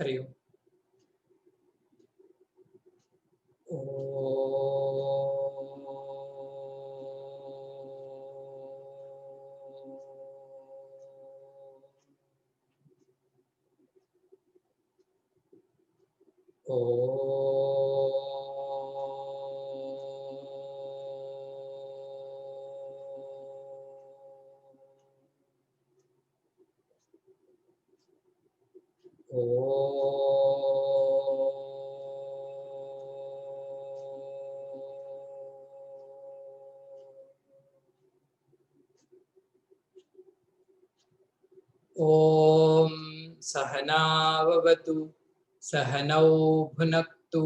हरि ओम सहनाववतु सहनौ भुनक्तु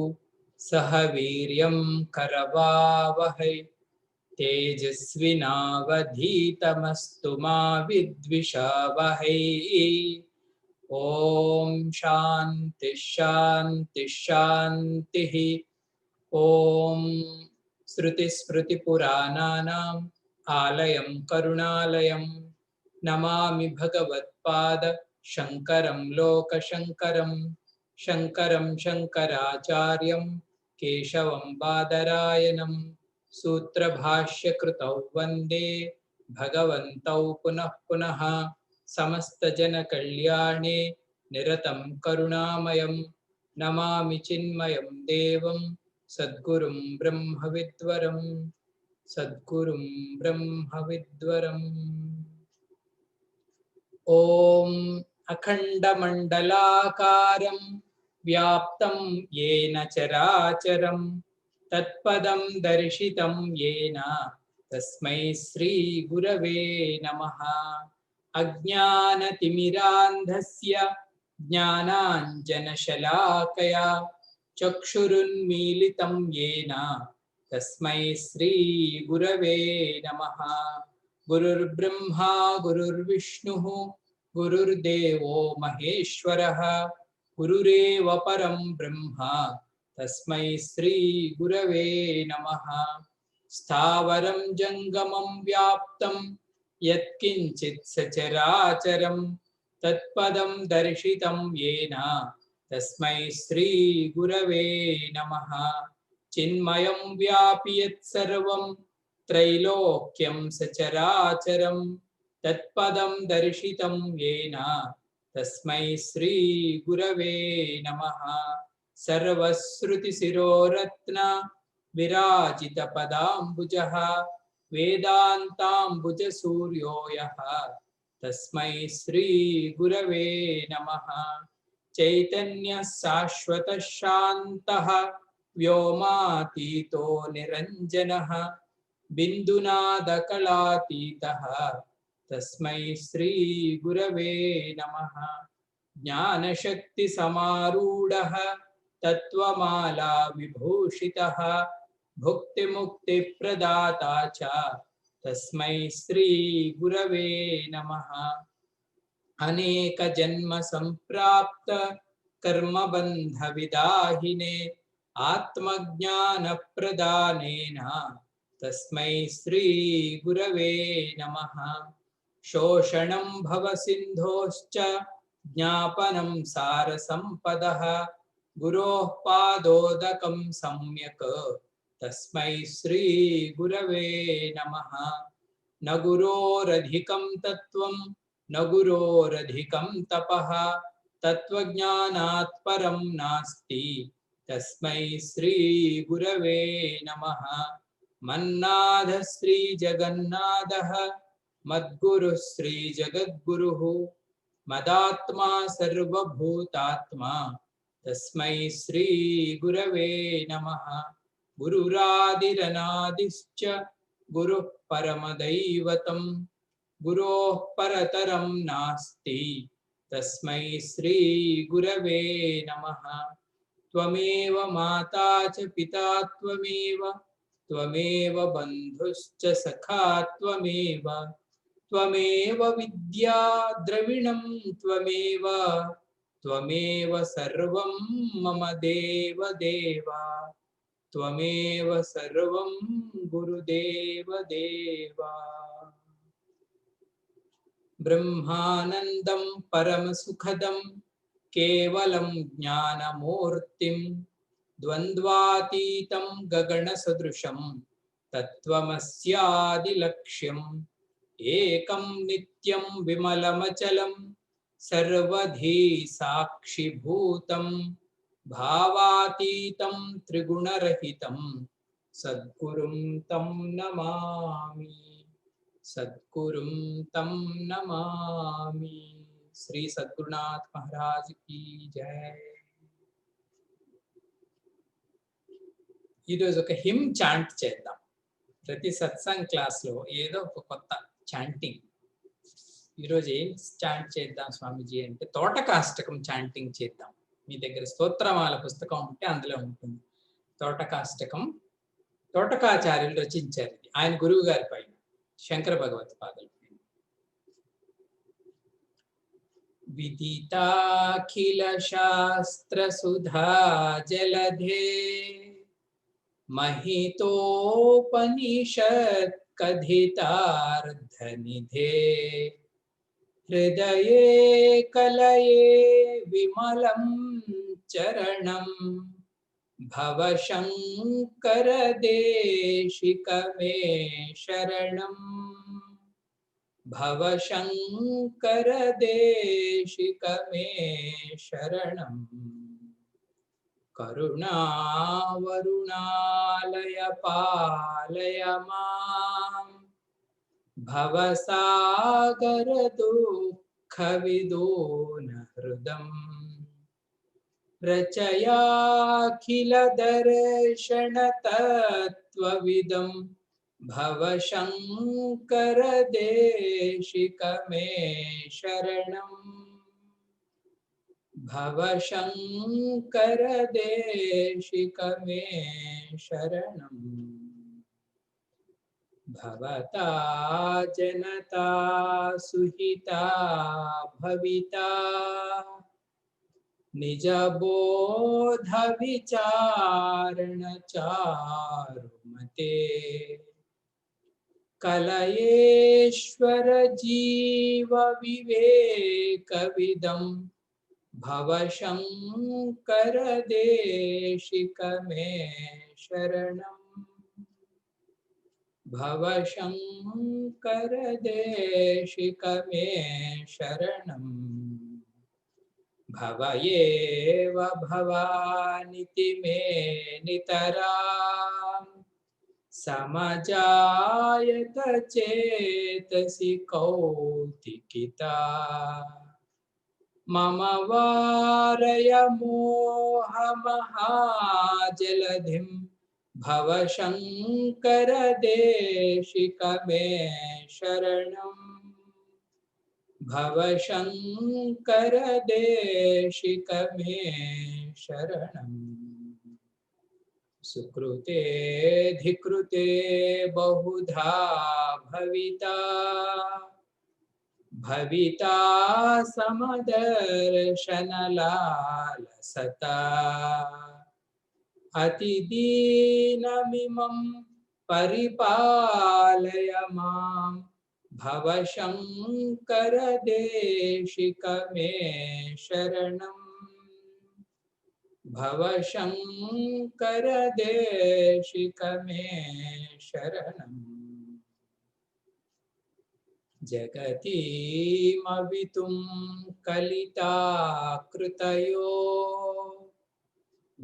सह वीर्यं करवावहै तेजस्विनावधीतमस्तु मा विद्विषावहै। ओम शांति शांति शांति। ओम श्रुतिस्मृतिपुराणानाम् आलयं करुणालयं नमामि भगवत्पाद शंकरं लोकशंकरं शंकरं शंकराचार्यं केशवं बादरायणं सूत्रभाष्यकृतौ वन्दे भगवन्तौ पुनः पुनः। समस्तजनकल्याणे निरतं करुणामयं नमामि चिन्मयं देवं सद्गुरुं ब्रह्मविद्वरं सद्गुरुं ब्रह्मविद्वरम्। ओम अखंडमंडलाकारं व्याप्तं येन चराचरं तत्पदं दर्शितं येन तस्मै श्री गुरवे नमः। अज्ञानतिमिरान्धस्य ज्ञानाञ्जनशलाकया चक्षुरुन्मीलितं येन तस्मै श्री गुरवे नमः। गुरुर्ब्रह्मा गुरुर्विष्णुः गुरुर्देवो महेश्वरः गुरुरेव परं ब्रह्म तस्मै श्री गुरवे नमः। स्थावरं जंगमं व्याप्तं यत्किञ्चित् सचराचरं तत्पदं दर्शितं येन तस्मै श्री गुरवे नमः। चिन्मयं व्यापि यत्सर्वं त्रैलोक्यं सचराचरं तत्पदं दर्शितं येन तस्मै श्री गुरवे नमः। सर्वश्रुतिशिरोरत्न विराजितपदाम्बुजः वेदान्ताम्बुजसूर्यो यः तस्मै श्री गुरवे नमः। चैतन्य शाश्वत शान्तः व्योमातीतो निरञ्जनः बिन्दुनादकलातीतः तस्मै श्री गुरवे नमः। ज्ञानशक्तिसमारूढः तत्त्वमाला विभूषितः भुक्तिमुक्तिप्रदाता च तस्मै श्री गुरवे नमः। अनेकजन्म संप्राप्त कर्मबन्धविदाहिने आत्मज्ञानप्रदानेन तस्मै श्री गुरवे नमः। शोषणं भवसिन्धोश्च ज्ञापनं सारसम्पदः गुरोः पादोदकं सम्यक् तस्मै श्री गुरवे नमः। न गुरोरधिकं तत्त्वं न गुरोरधिकं तपः तत्त्वज्ञानात् परं नास्ति तस्मै श्री गुरवे नमः। मन्नाथ श्री जगन्नाथः मद्गुरुः श्री जगद्गुरुः मदात्मा सर्वभूतात्मा तस्मै श्री गुरवे नमः। गुरुरादिरनादिश्च गुरुः परमदैवतं गुरोः परतरं नास्ति तस्मै श्री गुरवे नमः। त्वमेव माता च पिता त्वमेव बन्धुश्च सखा त्वमेव विद्या द्रविणं त्वमेव सर्वं मम देव देवा त्वमेव सर्वं गुरुदेव देवा। ब्रह्मानन्दं परमसुखदं केवलं ज्ञानमूर्तिं द्वन्द्वातीतं गगनसदृशं तत्त्वमस्यादिलक्ष्यम् एकं नित्यं विमलमचलं सर्वधी साक्षिभूतं भावातीतं त्रिगुणरहितं सद्गुरुं तं नमामि। सद्गुरुं तं नमामि। श्री सद्गुरुनाथ महाराज की जय। ఈరోజు ఒక హిమ్ చాంట్ చేద్దాం. ప్రతి సత్సంగ్ క్లాస్లో ఏదో ఒక కొత్త చాంటింగ్. ఈరోజు ఏం చాంట్ చేద్దాం స్వామీజీ అంటే తోటకాష్టకం చాంటింగ్ చేద్దాం. మీ దగ్గర స్తోత్రమాల పుస్తకం ఉంటే అందులో ఉంటుంది. తోటకాష్టకం తోటకాచార్యులు రచించారు. ఆయన గురువు గారి పైన శంకర భగవత్పాదులు. विदिताखिल शास्त्र सुधा जलधे महितोपनिषत् कथितार्धनिधे हृदये कलये विमलं चरणं भवशङ्कर देशिक मे शरणम् भवशङ्कर देशिक मे शरणम् करुणावरुणालय पालय मां भवसागर दुःखविदोन हृदम् रचयाखिल दर्शन तत्त्वविदम् भवशङ्कर देशिक मे शरणम् भवशङ्कर देशिक मे शरणम् भवता जनता सुहिता भविता निजबोध विचारण चारुमते कलयेश्वर जीव विवेक विदं भवशङ्कर देशिक मे शरणम् भवशङ्कर देशिक मे शरणम् भव एव भवानिति मे नितराम् समजायत चेतसि कौतिकिता मम वारय मोहमहाजलधिं भवशङ्कर देशिक मे शरणम् भवशङ्कर देशिक मे शरणम् सुकृते धिकृते बहुधा भविता भविता समदर्शनलालसता अतिदीनमिमं परिपालय मां भवशङ्कर देशिक मे शरणम् भवशङ्कर देशिक मे शरणम् जगतीमवितुं कलिताकृतयो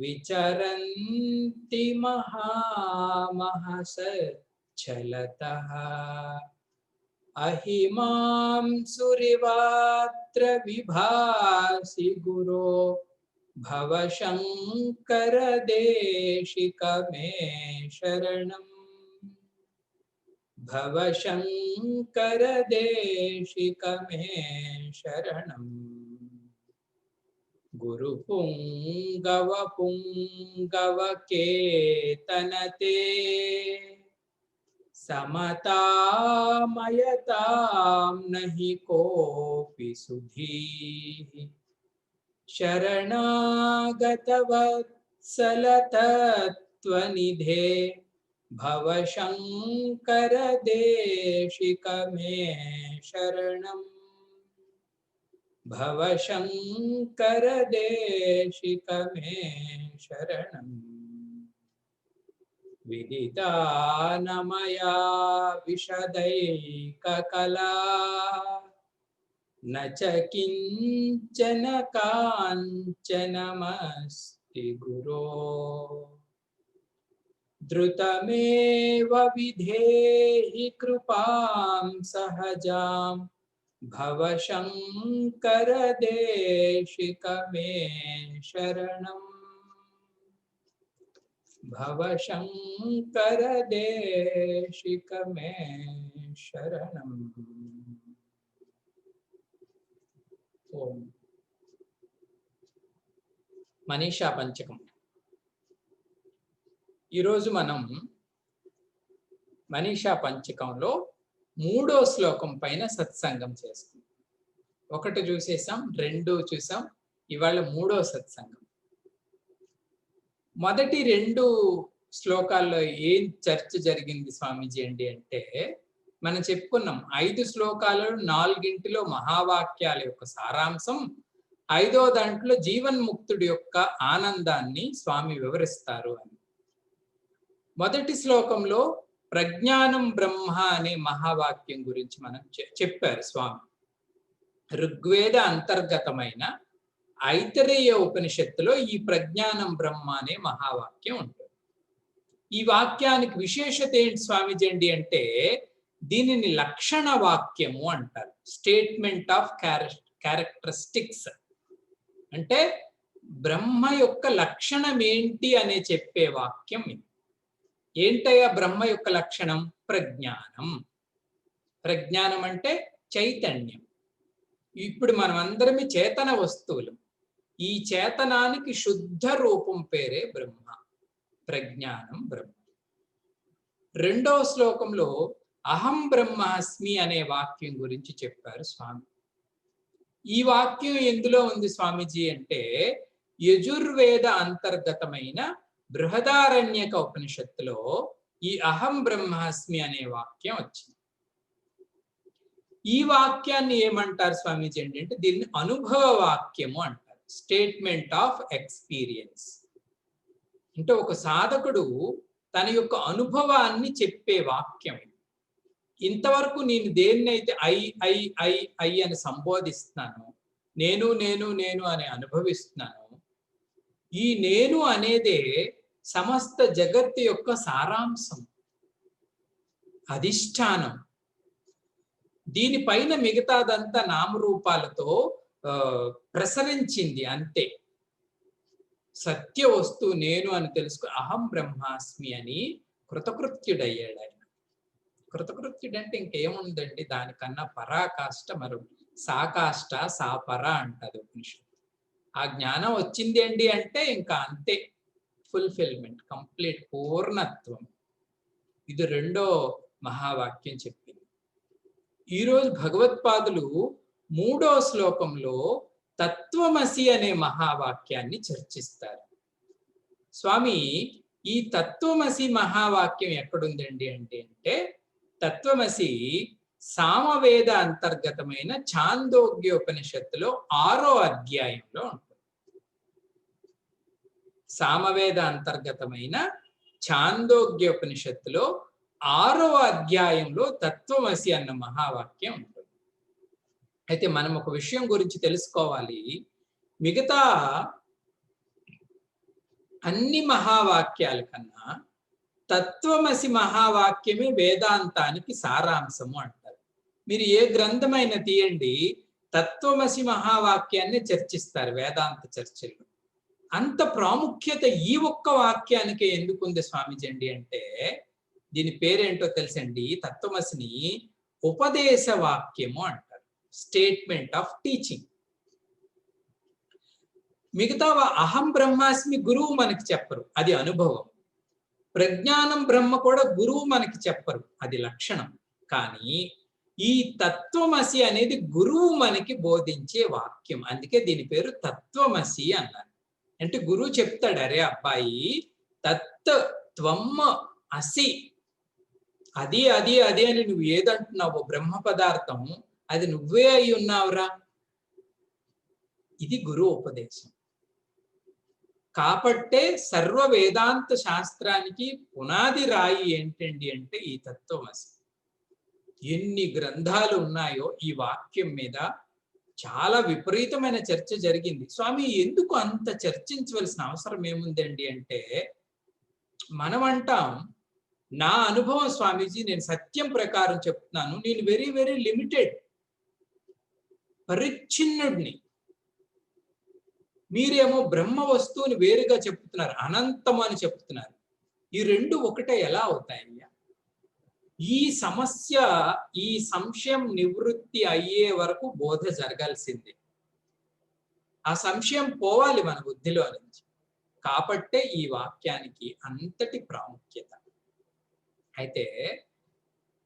विचरन्ति महामहसच्छलतः अहिमां सुरिवात्र विभासि गुरो भवशङ्कर देशिक मे शरणम् भवशङ्कर देशिक मे शरणम् गुरुपुङ्गव पुङ्गव केतनते समतामयतां नहि कोऽपि सुधीः शरणागतवत्सल तत्त्वनिधे भवशङ्कर देशिक मे शरणम् భవశంకర దేశిక మే శరణం. విదితానమయా విశదైక కళా న చ కించన కాంచనమస్తి గురో. ధృతమేవ విధేహి కృపాం సహజాం భవశంకర దేశిక మే శరణం. భవశంకర దేశిక మే శరణం. ఓం. మనీషా పంచకం. ఈరోజు మనం మనీషా పంచకంలో 3వ శ్లోకం పైన సత్సంగం చేసుకుందాం. 1 చూసేసాం, 2 చూసాం, ఇవాళ 3వ సత్సంగం. మొదటి 2 శ్లోకాల్లో ఏం చర్చ జరిగింది స్వామీజీ అంటే మనం చెప్పుకున్నాం 5 శ్లోకాలలో 4 మహావాక్యాల యొక్క సారాంశం, 5వ దాంట్లో జీవన్ముక్తుడి యొక్క ఆనందాన్ని స్వామి వివరిస్తారు అని. మొదటి శ్లోకంలో ప్రజ్ఞానం బ్రహ్మ అనే మహావాక్యం గురించి మనం చెప్పారు స్వామి. ఋగ్వేద అంతర్గతమైన ఐతరేయ ఉపనిషత్తులో ఈ ప్రజ్ఞానం బ్రహ్మ అనే మహావాక్యం ఉంటుంది. ఈ వాక్యానికి విశేషత ఏంటి స్వామిజీ అంటే దీనిని లక్షణ వాక్యము అంటారు. స్టేట్మెంట్ ఆఫ్ క్యారెక్టరిస్టిక్స్ అంటే బ్రహ్మ యొక్క లక్షణం ఏంటి అనే చెప్పే వాక్యం ఇది. ఏంటయ్యా బ్రహ్మ యొక్క లక్షణం? ప్రజ్ఞానం. ప్రజ్ఞానం అంటే చైతన్యం. ఇప్పుడు మనం అందరమే చేతన వస్తువులు. ఈ చేతనానికి శుద్ధ రూపం పేరే బ్రహ్మ. ప్రజ్ఞానం బ్రహ్మ. 2వ శ్లోకంలో అహం బ్రహ్మాస్మి అనే వాక్యం గురించి చెప్పారు స్వామి. ఈ వాక్యం ఎందులో ఉంది స్వామీజీ అంటే యజుర్వేద అంతర్గతమైన బృహదారణ్యక ఉపనిషత్తులో ఈ అహం బ్రహ్మాస్మి అనే వాక్యం వచ్చింది. ఈ వాక్యాన్ని ఏమంటారు స్వామీజీ అంటే దీన్ని అనుభవ వాక్యము అంటారు. స్టేట్మెంట్ ఆఫ్ ఎక్స్పీరియన్స్ అంటే ఒక సాధకుడు తన యొక్క అనుభవాన్ని చెప్పే వాక్యం. ఇంతవరకు నేను దేన్నైతే ఐ అని సంబోధిస్తున్నాను, నేను నేను నేను అని అనుభవిస్తున్నాను, ఈ నేను అనేదే సమస్త జగత్తు యొక్క సారాంశం, అధిష్టానం. దీనిపైన మిగతాదంతా నామరూపాలతో ప్రసరించింది అంతే. సత్య వస్తువు నేను అని తెలుసుకో అహం బ్రహ్మాస్మి అని కృతకృత్యుడయ్యాడు ఆయన. కృతకృత్యుడంటే ఇంకేముందండి, దానికన్నా పరాకాష్ట మరో సాకాష్ట సాపర అంటది ఉపనిషత్తు. ఆ జ్ఞానం వచ్చింది అండి అంటే ఇంకా అంతే, ఫుల్ఫిల్మెంట్, కంప్లీట్ పూర్ణత్వం. ఇది 2వ మహావాక్యం చెప్పింది. ఈరోజు భగవత్పాదులు 3వ శ్లోకంలో తత్వమసి అనే మహావాక్యాన్ని చర్చిస్తారు. స్వామి ఈ తత్వమసి మహావాక్యం ఎక్కడుందండి అంటే తత్వమసి సామవేద అంతర్గతమైన ఛాందోగ్యోపనిషత్తులో 6వ అధ్యాయంలో ఉంటుంది. సామవేద అంతర్గతమైన ఛాందోగ్యోపనిషత్తులో 6వ అధ్యాయంలో తత్వమసి అన్న మహావాక్యం ఉంటుంది. అయితే మనం ఒక విషయం గురించి తెలుసుకోవాలి. మిగతా అన్ని మహావాక్యాల కన్నా తత్వమసి మహావాక్యమే వేదాంతానికి సారాంశము అంటారు. మీరు ఏ గ్రంథమైన తీయండి, తత్వమసి మహావాక్యాన్ని చర్చిస్తారు వేదాంత చర్చల్లో. అంత ప్రాముఖ్యత ఈ ఒక్క వాక్యానికి ఎందుకుంది స్వామీజీ అంటే దీని పేరేంటో తెలుసండి. తత్వమసిని ఉపదేశ వాక్యము అంటారు. Statement of teaching. మిగతా అహం బ్రహ్మాస్మి గురువు మనకి చెప్పరు, అది అనుభవం. ప్రజ్ఞానం బ్రహ్మ కూడా గురువు మనకి చెప్పరు, అది లక్షణం. కానీ ఈ తత్వమసి అనేది గురువు మనకి బోధించే వాక్యం. అందుకే దీని పేరు తత్వమసి అన్నారు. అంటే గురువు చెప్తాడు, అరే అబ్బాయి తత్వం అసి, అది అది అది అని నువ్వు ఏదంటున్నావో బ్రహ్మ పదార్థం, అది నువ్వే అయి ఉన్నావురా. ఇది గురువు ఉపదేశం. కాబట్టే సర్వ వేదాంత శాస్త్రానికి పునాది రాయి ఏంటండి అంటే ఈ తత్వమసి. ఎన్ని గ్రంథాలు ఉన్నాయో ఈ వాక్యం మీద చాలా విపరీతమైన చర్చ జరిగింది. స్వామి ఎందుకు అంత చర్చించవలసిన అవసరం ఏముందండి అంటే, మనం అంటాం, నా అనుభవం స్వామీజీ, నేను సత్యం ప్రకారం చెప్తున్నాను, నేను వెరీ వెరీ లిమిటెడ్, పరిచ్ఛిన్నుడిని. మీరేమో బ్రహ్మ వస్తువుని వేరుగా చెప్తున్నారు, అనంతం అని చెప్తున్నారు. ఈ రెండు ఒకటే ఎలా అవుతాయ్యా? ఈ సమస్య, ఈ సంశయం నివృత్తి అయ్యే వరకు బోధ జరగాల్సిందే. ఆ సంశయం పోవాలి మన బుద్ధిలో నుంచి. కాబట్టే ఈ వాక్యానికి అంతటి ప్రాముఖ్యత. అయితే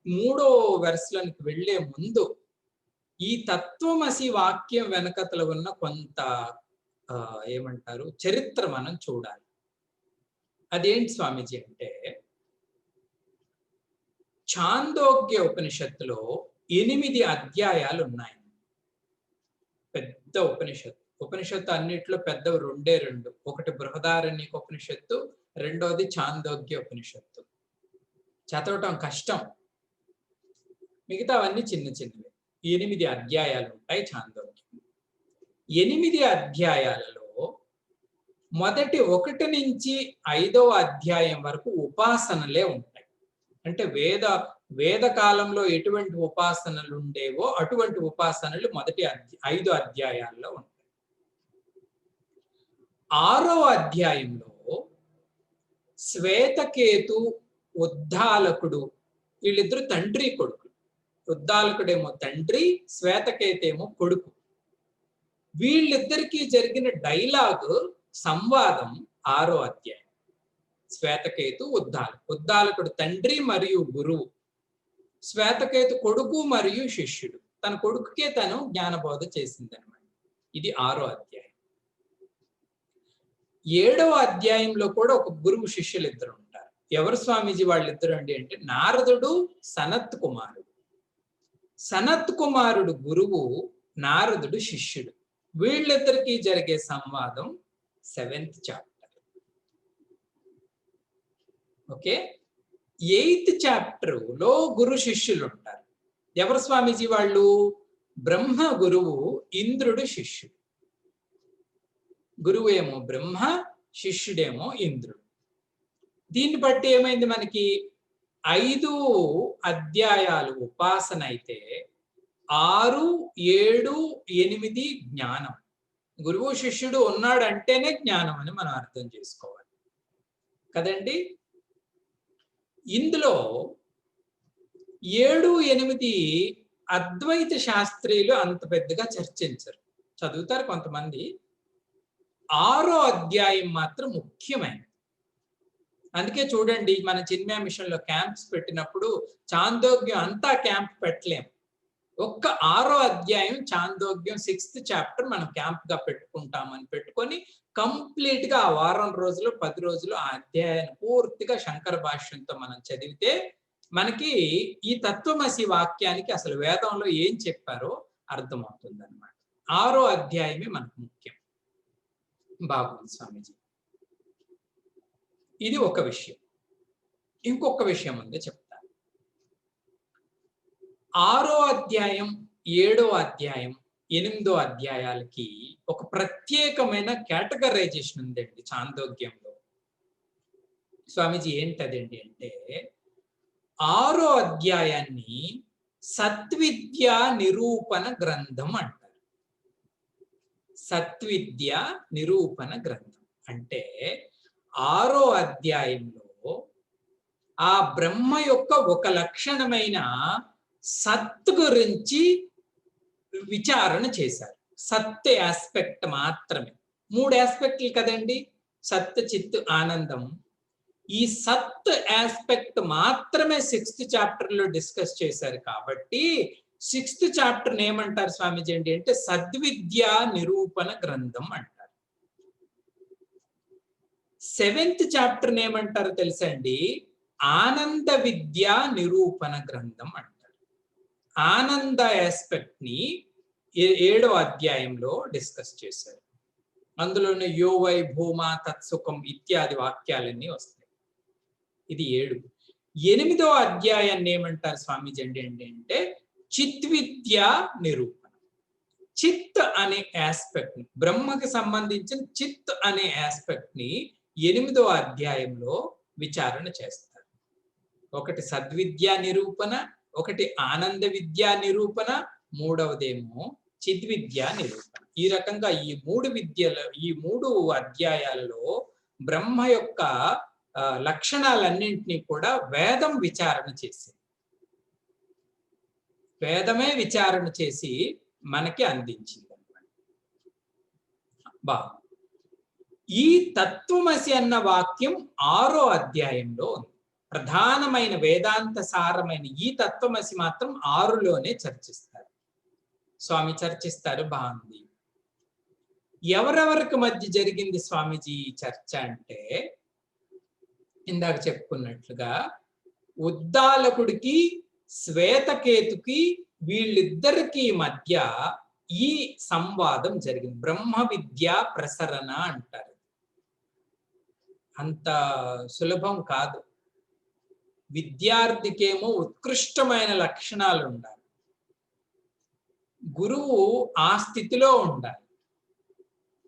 3వ వెర్స్‌లోకి వెళ్లే ముందు ఈ తత్వమసి వాక్యం వెనకతల ఉన్న కొంత ఏమంటారు చరిత్ర మనం చూడాలి. అదేంటి స్వామీజీ అంటే, ఛాందోగ్య ఉపనిషత్తులో 8 అధ్యాయాలు ఉన్నాయి. పెద్ద ఉపనిషత్తు. ఉపనిషత్తు అన్నిట్లో పెద్దవి రెండే రెండు. ఒకటి బృహదారణ్యక ఉపనిషత్తు, రెండోది ఛాందోగ్య ఉపనిషత్తు. చదవటం కష్టం, మిగతావన్నీ చిన్న చిన్నవి. 8 అధ్యాయాలు ఉంటాయి ఛాందోగ్యం. 8 అధ్యాయాలలో మొదటి 1 నుంచి 5వ అధ్యాయం వరకు ఉపాసనలే ఉంటాయి. అంటే వేద కాలంలో ఎటువంటి ఉపాసనలు ఉండేవో అటువంటి ఉపాసనలు మొదటి 5 అధ్యాయాల్లో ఉంటాయి. 6వ అధ్యాయంలో శ్వేతకేతు, ఉద్దాలకుడు, వీళ్ళిద్దరు తండ్రి కొడుకు. ఉద్దాలకుడేమో తండ్రి, శ్వేతకేతేమో కొడుకు. వీళ్ళిద్దరికీ జరిగిన డైలాగ్, సంవాదం 6వ అధ్యాయం. శ్వేతకేతు, ఉద్దాలకుడు తండ్రి మరియు గురువు, శ్వేతకేతు కొడుకు మరియు శిష్యుడు. తన కొడుకుకే తను జ్ఞానబోధ చేసిందనమాట. ఇది 6వ అధ్యాయం. 7వ అధ్యాయంలో కూడా ఒక గురువు శిష్యులు ఇద్దరు ఉంటారు. ఎవరు స్వామీజీ వాళ్ళిద్దరు అండి అంటే, నారదుడు, సనత్ కుమారుడు. సనత్ కుమారుడు గురువు, నారదుడు శిష్యుడు. వీళ్ళిద్దరికీ జరిగే సంవాదం 7th chapter. Okay, 8th chapter లో గురు శిష్యులు ఉంటారు. ఎవరు స్వామీజీ వాళ్ళు? బ్రహ్మ గురువు, ఇంద్రుడు శిష్యుడు. గురువు ఏమో బ్రహ్మ, శిష్యుడేమో ఇంద్రుడు. దీన్ని బట్టి ఏమైంది మనకి? 5 అధ్యాయాలు ఉపాసన అయితే 6, 7, 8 జ్ఞానం. గురువు శిష్యుడు ఉన్నాడంటేనే జ్ఞానం అని మనం అర్థం చేసుకోవాలి కదండి. ఇందులో 7, 8 అద్వైత శాస్త్రీయులు అంత పెద్దగా చర్చించరు, చదువుతారు కొంతమంది. 6వ అధ్యాయం మాత్రం ముఖ్యమైనది. అందుకే చూడండి, మన చిన్మయ మిషన్ లో క్యాంప్స్ పెట్టినప్పుడు చాందోగ్యం అంతా క్యాంప్ పెట్టలేం. ఒక్క 6వ అధ్యాయం చాందోగ్యం 6th చాప్టర్ మనం క్యాంప్ గా పెట్టుకుంటామని పెట్టుకొని కంప్లీట్ గా ఆ వారం రోజులు 10 రోజులు ఆ అధ్యాయాన్ని పూర్తిగా శంకర భాష్యంతో మనం చదివితే మనకి ఈ తత్వమసి వాక్యానికి అసలు వేదంలో ఏం చెప్పారో అర్థమవుతుంది అన్నమాట. 6వ అధ్యాయమే మనకు ముఖ్యం. బాగుంది స్వామీజీ. ఇది ఒక విషయం. ఇంకొక విషయం ఉంది చెప్తాను. 6వ అధ్యాయం, 7వ అధ్యాయం, 8వ అధ్యాయాలకి ఒక ప్రత్యేకమైన కేటగరైజేషన్ ఉందండి చాందోగ్యంలో. స్వామీజీ ఏంటదండి అంటే, 6వ అధ్యాయాన్ని సత్విద్య నిరూపణ గ్రంథం అంటారు. సత్విద్య నిరూపణ గ్రంథం అంటే 6వ అధ్యాయంలో ఆ బ్రహ్మ యొక్క ఒక లక్షణమైన సత్ గురించి విచారణ చేశారు. సత్ ఆస్పెక్ట్ మాత్రమే. 3 ఆస్పెక్ట్లు కదండి, సత్, చిత్, ఆనందం. ఈ సత్ ఆస్పెక్ట్ మాత్రమే 6th చాప్టర్ లో డిస్కస్ చేశారు. కాబట్టి 6th చాప్టర్ ఏమంటారు స్వామీజీ అంటే సద్విద్య నిరూపణ గ్రంథం అంటారు. 7th చాప్టర్ ఏమంటారు తెలుసా అండి? ఆనంద విద్య నిరూపణ గ్రంథం అంటారు. ఆనంద ఆస్పెక్ట్ ని ఏడవ అధ్యాయంలో డిస్కస్ చేశారు. అందులోనే యోవై భూమా తత్సుఖం ఇత్యాది వాక్యాలన్నీ వస్తాయి. ఇది 7. 8వ అధ్యాయాన్ని ఏమంటారు స్వామీజీ అంటే చిత్విద్య నిరూపణ. చిత్ అనే ఆస్పెక్ట్ ని, బ్రహ్మకి సంబంధించిన చిత్ అనే ఆస్పెక్ట్ ని 8వ అధ్యాయంలో విచారణ చేస్తారు. ఒకటి సద్విద్యా నిరూపణ, ఒకటి ఆనంద విద్యా నిరూపణ, మూడవదేమో చిద్విద్యా నిరూపణ. ఈ రకంగా ఈ 3 అధ్యాయాలలో బ్రహ్మ యొక్క లక్షణాలన్నింటినీ కూడా వేదం విచారణ చేసింది. వేదమే విచారణ చేసి మనకి అందించింది అన్నమాట. ఈ తత్వమసి అన్న వాక్యం 6వ అధ్యాయంలో ఉంది. ప్రధానమైన వేదాంత సారమైన ఈ తత్వమసి మాత్రం 6లోనే చర్చిస్తారు. స్వామి చర్చిస్తారు. బాగుంది. ఎవరెవరికి మధ్య జరిగింది స్వామీజీ ఈ చర్చ అంటే, ఇందాక చెప్పుకున్నట్లుగా ఉద్దాలకుడికి శ్వేతకేతుకి వీళ్ళిద్దరికి మధ్య ఈ సంవాదం జరిగింది. బ్రహ్మ విద్యా ప్రసరణ అంటారు. అంత సులభం కాదు. విద్యార్థికేమో ఉత్కృష్టమైన లక్షణాలు ఉండాలి. గురువు ఆ స్థితిలో ఉండాలి.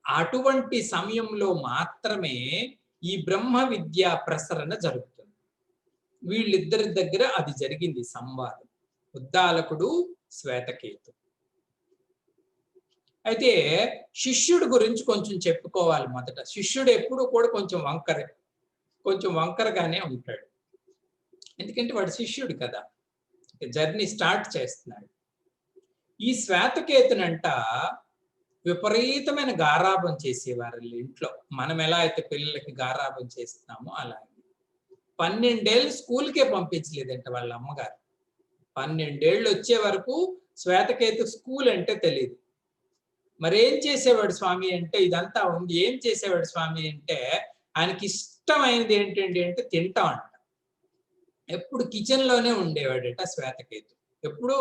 అటువంటి సమయంలో మాత్రమే ఈ బ్రహ్మ విద్యా ప్రసరణ జరుగుతుంది. వీళ్ళిద్దరి దగ్గర అది జరిగింది సంవాదం, ఉద్దాలకుడు శ్వేతకేతు. అయితే శిష్యుడి గురించి కొంచెం చెప్పుకోవాలి. మొదట శిష్యుడు ఎప్పుడు కూడా కొంచెం వంకరగానే ఉంటాడు. ఎందుకంటే వాడు శిష్యుడు కదా, జర్నీ స్టార్ట్ చేస్తున్నాడు. ఈ శ్వేతకేతునంట విపరీతమైన గారాబం చేసేవారు ఇంట్లో. మనం ఎలా అయితే పిల్లలకి గారాబం చేస్తున్నామో అలాగే. 12 ఏళ్ళు స్కూల్కే పంపించలేదంట వాళ్ళ అమ్మగారు. 12 ఏళ్ళు వచ్చే వరకు శ్వేతకేతు స్కూల్ అంటే తెలియదు. మరేం చేసేవాడు స్వామి అంటే, ఇదంతా ఉంది. ఏం చేసేవాడు స్వామి అంటే, ఆయనకి ఇష్టమైనది ఏంటండి అంటే తింటాం అంట. ఎప్పుడు కిచెన్ లోనే ఉండేవాడట శ్వేతకేతు. ఎప్పుడు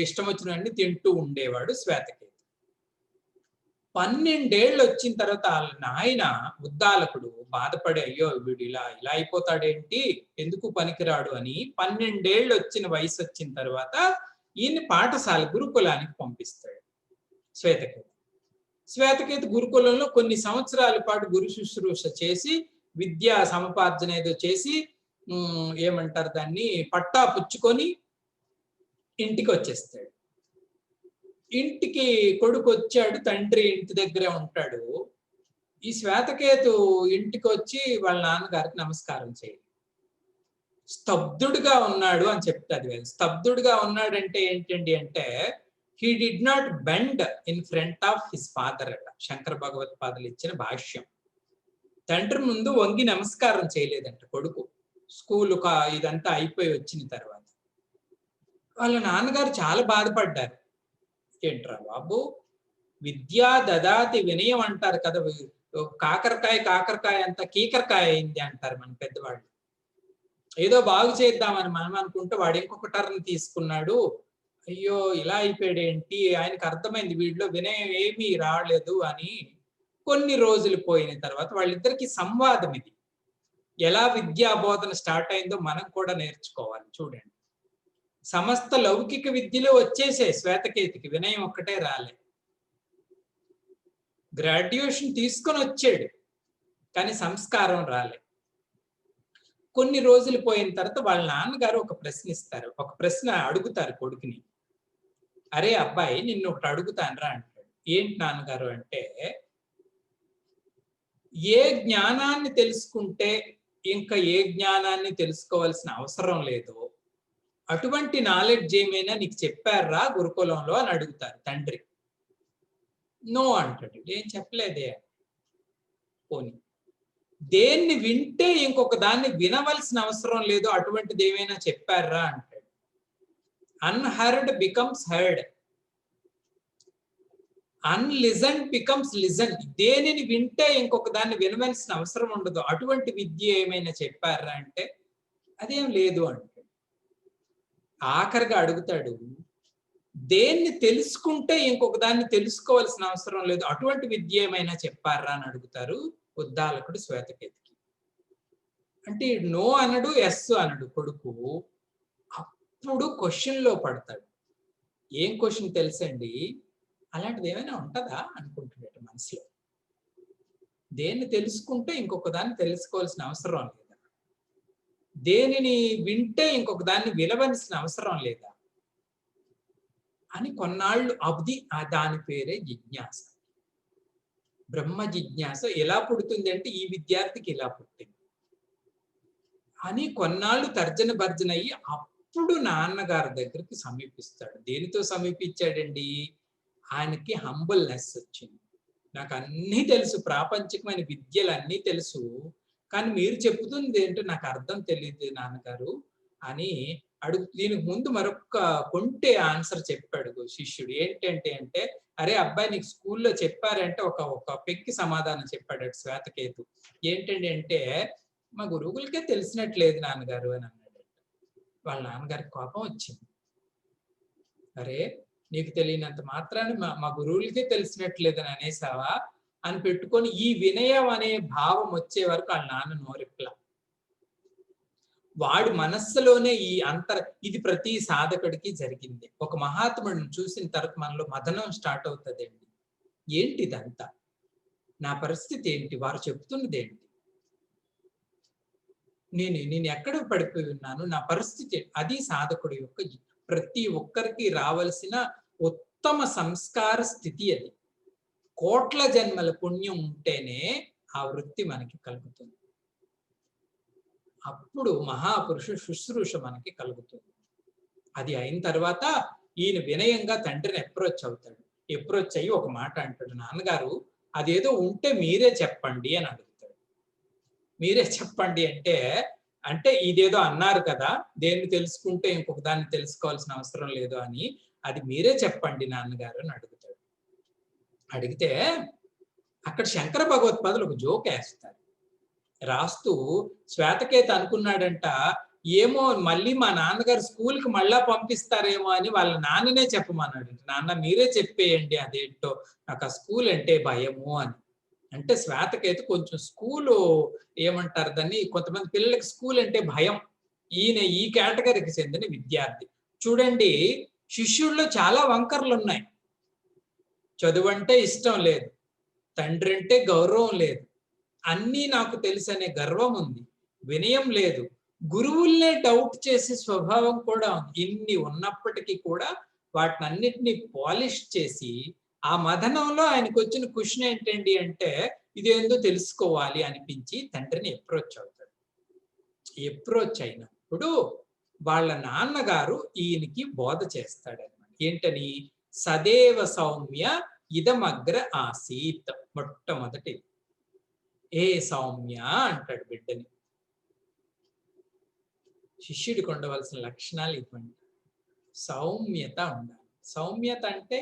ఇష్టం వచ్చినవన్నీ తింటూ ఉండేవాడు శ్వేతకేతు. 12 ఏళ్ళు వచ్చిన తర్వాత వాళ్ళ నాయన ఉద్దాలకుడు బాధపడి, అయ్యో వీడు ఇలా అయిపోతాడేంటి, ఎందుకు పనికిరాడు అని 12 ఏళ్ళు వచ్చిన వయసు వచ్చిన తర్వాత ఈయన్ని పాఠశాల గురుకులానికి పంపిస్తాడు శ్వేతకేతు. శ్వేతకేతు గురుకులంలో కొన్ని సంవత్సరాల పాటు గురు శుశ్రూష చేసి విద్యా సముపార్జన ఏదో చేసి ఏమంటారు దాన్ని, పట్టా పుచ్చుకొని ఇంటికి వచ్చేస్తాడు. ఇంటికి కొడుకు వచ్చాడు, తండ్రి ఇంటి దగ్గరే ఉంటాడు. ఈ శ్వేతకేతు ఇంటికి వచ్చి వాళ్ళ నాన్నగారికి నమస్కారం చేయాలి. స్తబ్దుడుగా ఉన్నాడు అని చెప్తాది. స్తబ్దుడుగా ఉన్నాడంటే ఏంటండి అంటే, he did not bend in front of his father అట. శంకర భగవత్పాదులు ఇచ్చిన భాష్యం. తండ్రి ముందు వంగి నమస్కారం చేయలేదంట కొడుకు. స్కూల్ ఇదంతా అయిపోయి వచ్చిన తర్వాత వాళ్ళ నాన్నగారు చాలా బాధపడ్డారు. ఏంట్రా బాబు, విద్యా దదాతి వినయం అంటారు కదా, కాకరకాయ అంత కీకరకాయ అయింది అంటారు మన పెద్దవాళ్ళు. ఏదో బాగు చేద్దామని మనం అనుకుంటే వాడు ఇంకొక టర్న్ తీసుకున్నాడు. అయ్యో ఇలా అయిపోయాడేంటి, ఆయనకు అర్థమైంది వీడిలో వినయం ఏమీ రాలేదు అని. కొన్ని రోజులు పోయిన తర్వాత వాళ్ళిద్దరికి సంవాదం ఇది. ఎలా విద్యా బోధన స్టార్ట్ అయిందో మనం కూడా నేర్చుకోవాలి. చూడండి, సమస్త లౌకిక విద్యలో వచ్చేసే శ్వేతకేతుకి వినయం ఒక్కటే రాలే. గ్రాడ్యుయేషన్ తీసుకొని వచ్చాడు కానీ సంస్కారం రాలే. కొన్ని రోజులు పోయిన తర్వాత వాళ్ళ నాన్నగారు ఒక ప్రశ్న అడుగుతారు కొడుకుని. అరే అబ్బాయి, నిన్ను ఒకటి అడుగుతానరా అంటాడు. ఏంటి నాన్నగారు అంటే, ఏ జ్ఞానాన్ని తెలుసుకుంటే ఇంకా ఏ జ్ఞానాన్ని తెలుసుకోవాల్సిన అవసరం లేదో అటువంటి నాలెడ్జ్ ఏమైనా నీకు చెప్పారా గురుకులంలో అని అడుగుతారు తండ్రి. నో అంటాడు. ఏం చెప్పలేదే. పోనీ దేన్ని వింటే ఇంకొక దాన్ని వినవలసిన అవసరం లేదు అటువంటిది ఏమైనా చెప్పారా అంటాడు. Unheard becomes heard, unlisten becomes listen. దేనిని వింటే ఇంకొక దాన్ని వినవలసిన అవసరం ఉండదు అటువంటి విద్య ఏమైనా చెప్పారా అంటే అదేం లేదు అంటాడు. ఆఖరిగా అడుగుతాడు, దేన్ని తెలుసుకుంటే ఇంకొక దాన్ని తెలుసుకోవాల్సిన అవసరం లేదు. అటువంటి విద్య ఏమైనా చెప్పారా అని అడుగుతారు ఉద్దాలకుడు శ్వేతకేతుకి. అంటే నో అనడు, ఎస్ అనడు కొడుకు. అప్పుడు క్వెషన్‌లో పడతాడు. ఏం క్వెషన్ తెలుసండి? అలాంటిది ఏమైనా ఉంటదా అనుకుంటున్నాడు మనసులో. దేన్ని తెలుసుకుంటే ఇంకొక దాన్ని తెలుసుకోవాల్సిన అవసరం లేదా? దేనిని వింటే ఇంకొక దాన్ని వినవలసిన అవసరం లేదా? అని కొన్నాళ్ళు దాని పేరే జిజ్ఞాస. బ్రహ్మ జిజ్ఞాస ఎలా పుడుతుంది అంటే ఈ విద్యార్థికి ఇలా పుట్టింది. అని కొన్నాళ్ళు తర్జన భర్జన అయ్యి అప్పుడు నాన్నగారి దగ్గరికి సమీపిస్తాడు. దేనితో సమీపించాడండి? ఆయనకి హంబుల్‌నెస్ వచ్చింది. నాకు అన్నీ తెలుసు, ప్రాపంచికమైన విద్యలు అన్నీ తెలుసు. కానీ మీరు చెప్తుంది ఏంటో నాకు అర్థం తెలీదు నాన్నగారు అని దీనికి ముందు మరొక కొంటె ఆన్సర్ చెప్పాడు శిష్యుడు. ఏంటంటే అంటే, అరే అబ్బాయి నీకు స్కూల్‌లో చెప్పారంటే ఒక పెక్కి సమాధానం చెప్పాడట శ్వేతకేతు. ఏంటండి అంటే, మా గురువులకే తెలిసినట్లేదు నాన్నగారు అని అన్నాడట. వాళ్ళ నాన్నగారికి కోపం వచ్చింది. అరే నీకు తెలియనంత మాత్రాన మా గురువులకే తెలిసినట్లేదని అనేసావా అని పెట్టుకొని ఈ వినయం అనే భావం వచ్చే వరకు వాళ్ళ నాన్న నోరిప్పల. వాడి మనస్సులోనే ఇది ప్రతి సాధకుడికి జరిగింది. ఒక మహాత్ముడిని చూసిన తర్వాత మనలో మదనం స్టార్ట్ అవుతుందండి. ఏంటి ఇదంతా? నా పరిస్థితి ఏంటి? వారు చెప్తున్నది ఏంటి? నేను ఎక్కడ పడిపోయి ఉన్నాను? నా పరిస్థితి అది సాధకుడి యొక్క ప్రతి ఒక్కరికి రావలసిన ఉత్తమ సంస్కార స్థితి అది. కోట్ల జన్మల పుణ్యం ఉంటేనే ఆ వృత్తి మనకి కలుగుతుంది. అప్పుడు మహాపురుషు శుశ్రూష మనకి కలుగుతుంది. అది అయిన తర్వాత ఈయన వినయంగా తండ్రిని అప్రోచ్ అవుతాడు. అప్రోచ్ అయ్యి ఒక మాట అంటాడు, నాన్నగారు అదేదో ఉంటే మీరే చెప్పండి అని అడుగుతాడు. మీరే చెప్పండి అంటే ఇదేదో అన్నారు కదా, దేన్ని తెలుసుకుంటే ఇంకొక దాన్ని తెలుసుకోవాల్సిన అవసరం లేదు అని, అది మీరే చెప్పండి నాన్నగారు అని అడుగుతాడు. అడిగితే అక్కడ శంకర భగవత్పాదులు ఒక జోక్ వేస్తారు. రాస్తూ శ్వేతకేతు అనుకున్నాడంట, ఏమో మళ్ళీ మా నాన్నగారు స్కూల్‌కి మళ్ళా పంపిస్తారేమో అని వాళ్ళ నాన్ననే చెప్పమన్నాడు. నాన్న మీరే చెప్పేయండి అదేంటో, నాకు ఆ స్కూల్ అంటే భయము అని. అంటే శ్వేతకేతు కొంచెం స్కూలు ఏమంటారు దాన్ని, కొంతమంది పిల్లలకి స్కూల్ అంటే భయం. ఈయన ఈ కేటగిరీకి చెందిన విద్యార్థి. చూడండి, శిష్యుల్లో చాలా వంకర్లున్నాయి. చదువంటే ఇష్టం లేదు. తండ్రి అంటే గౌరవం లేదు. అన్నీ నాకు తెలుసనే గర్వం ఉంది. వినయం లేదు. గురువుల్నే డౌట్ చేసే స్వభావం కూడా ఉంది. ఇన్ని ఉన్నప్పటికీ కూడా వాటినన్నిటిని పాలిష్ చేసి ఆ మదనంలో ఆయనకొచ్చిన క్వెషన్ ఏంటండి అంటే, ఇదేందో తెలుసుకోవాలి అనిపించి తండ్రిని అప్రోచ్ అవుతాడు. అప్రోచ్ అయినప్పుడు వాళ్ళ నాన్నగారు ఈయనకి బోధ చేస్తాడన్నమాట. ఏంటని? సదేవ సౌమ్య ఇదమగ్ర ఆసీత్. మొట్టమొదటి ఏ సౌమ్య అంటాడు బిడ్డని. శిష్యుడికి ఉండవలసిన లక్షణాలు ఇవ్వండి. సౌమ్యత ఉండాలి. సౌమ్యత అంటే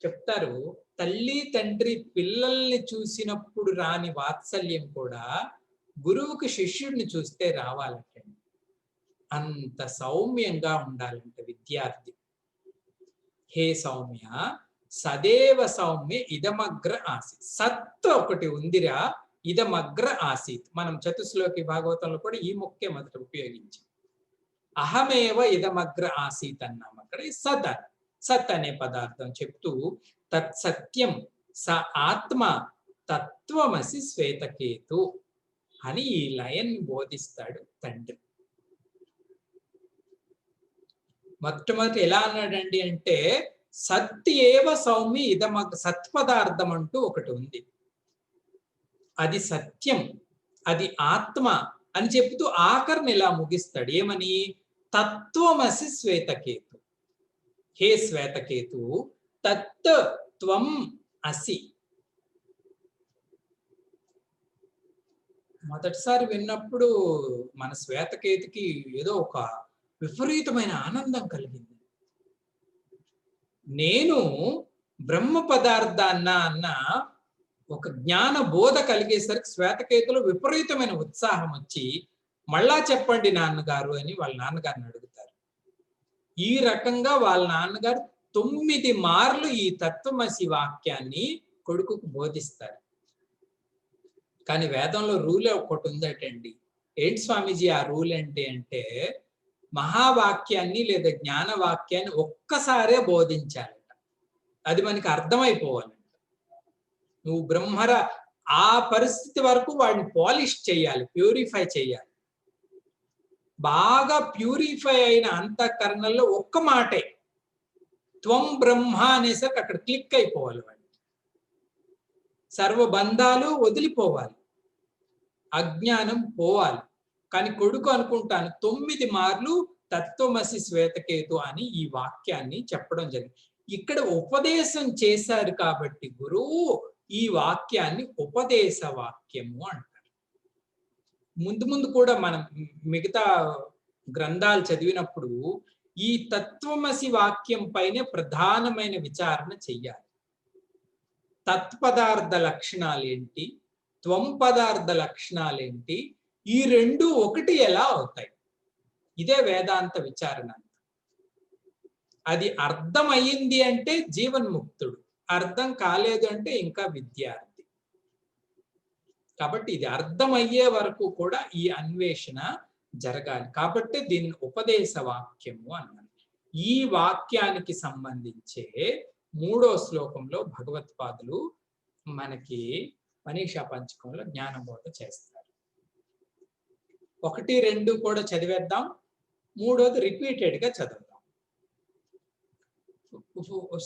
చెప్తారు, తల్లి తండ్రి పిల్లల్ని చూసినప్పుడు రాని వాత్సల్యం కూడా గురువుకి శిష్యుడిని చూస్తే రావాలంటండి. అంత సౌమ్యంగా ఉండాలంట విద్యార్థి. హే సౌమ్య సదేవ సౌమ్య ఇదమగ్ర ఆసీత్. సత్ ఒకటి ఉందిరా, ఇదమగ్ర ఆసీత్. మనం చతుశ్లోకి భాగవతంలో కూడా ఈ ముఖ్య మొదట ఉపయోగించాం. అహమేవ ఇదమగ్ర ఆసీత్ అన్నాం. అక్కడ సత్ అనే పదార్థం చెప్తూ తత్సత్యం స ఆత్మ తత్వమసి శ్వేతకేతు అని ఈ లయన్ బోధిస్తాడు తండ్రి. మొట్టమొదటి ఎలా అన్నాడండి అంటే, సత్ ఏవ సౌమ్య ఇదమగ్ర. సత్పదార్థం అంటూ ఒకటి ఉంది, అది సత్యం, అది ఆత్మ అని చెప్తూ ఆఖరిని ఇలా ముగిస్తాడు. ఏమని? తత్వమసి శ్వేతకేతు. హే శ్వేతకేతు, తత్ త్వం అసి. మొదటిసారి విన్నప్పుడు మన శ్వేతకేతుకి ఏదో ఒక విపరీతమైన ఆనందం కలిగింది. నేను బ్రహ్మ అన్న ఒక జ్ఞాన బోధ కలిగేసరికి శ్వేతకేతులో విపరీతమైన ఉత్సాహం వచ్చి, మళ్ళా చెప్పండి నాన్నగారు అని వాళ్ళ నాన్నగారిని అడుగుతారు. ఈ రకంగా వాళ్ళ నాన్నగారు 9 మార్లు ఈ తత్వమసి వాక్యాన్ని కొడుకుకు బోధిస్తారు. కానీ వేదంలో రూల్ ఒకటి ఉందటండి. ఏంటి స్వామీజీ ఆ రూల్ ఏంటి అంటే, మహావాక్యాన్ని లేదా జ్ఞానవాక్యాన్ని ఒక్కసారే బోధించాలట. అది మనకి అర్థమైపోవాలంట. నువ్వు బ్రహ్మర ఆ పరిస్థితి వరకు వాడిని పాలిష్ చేయాలి, ప్యూరిఫై చేయాలి. బాగా ప్యూరిఫై అయిన అంతఃకరణలో ఒక్క మాటే త్వం బ్రహ్మ అనేసరికి అక్కడ క్లిక్ అయిపోవాలి వాడిని. సర్వబంధాలు వదిలిపోవాలి, అజ్ఞానం పోవాలి. కానీ కొడుకు అనుకుంటాను 9 మార్లు తత్వమసి శ్వేతకేతు అని ఈ వాక్యాన్ని చెప్పడం జరిగింది. ఇక్కడ ఉపదేశం చేశారు కాబట్టి గురువు ఈ వాక్యాన్ని ఉపదేశ వాక్యము అంటారు. ముందు ముందు కూడా మనం మిగతా గ్రంథాలు చదివినప్పుడు ఈ తత్వమసి వాక్యం పైనే ప్రధానమైన విచారణ చెయ్యాలి. తత్పదార్థ లక్షణాలు ఏంటి, త్వం పదార్థ లక్షణాలు ఏంటి, ఈ రెండు ఒకటి ఎలా అవుతాయి? ఇదే వేదాంత విచారణ. అది అర్థమయ్యింది అంటే జీవన్ముక్తుడు, అర్థం కాలేదు అంటే ఇంకా విద్యార్థి. కాబట్టి ఇది అర్థమయ్యే వరకు కూడా ఈ అన్వేషణ జరగాలి. కాబట్టి దీన్ని ఉపదేశ వాక్యము అన్నారు. ఈ వాక్యానికి సంబంధించే 3వ శ్లోకంలో భగవత్పాదులు మనకి మనీషా పంచకంలో జ్ఞానబోధ చేస్తారు. 1, 2 కూడా చదివేద్దాం, 3వది రిపీటెడ్ గా చదువుదాం.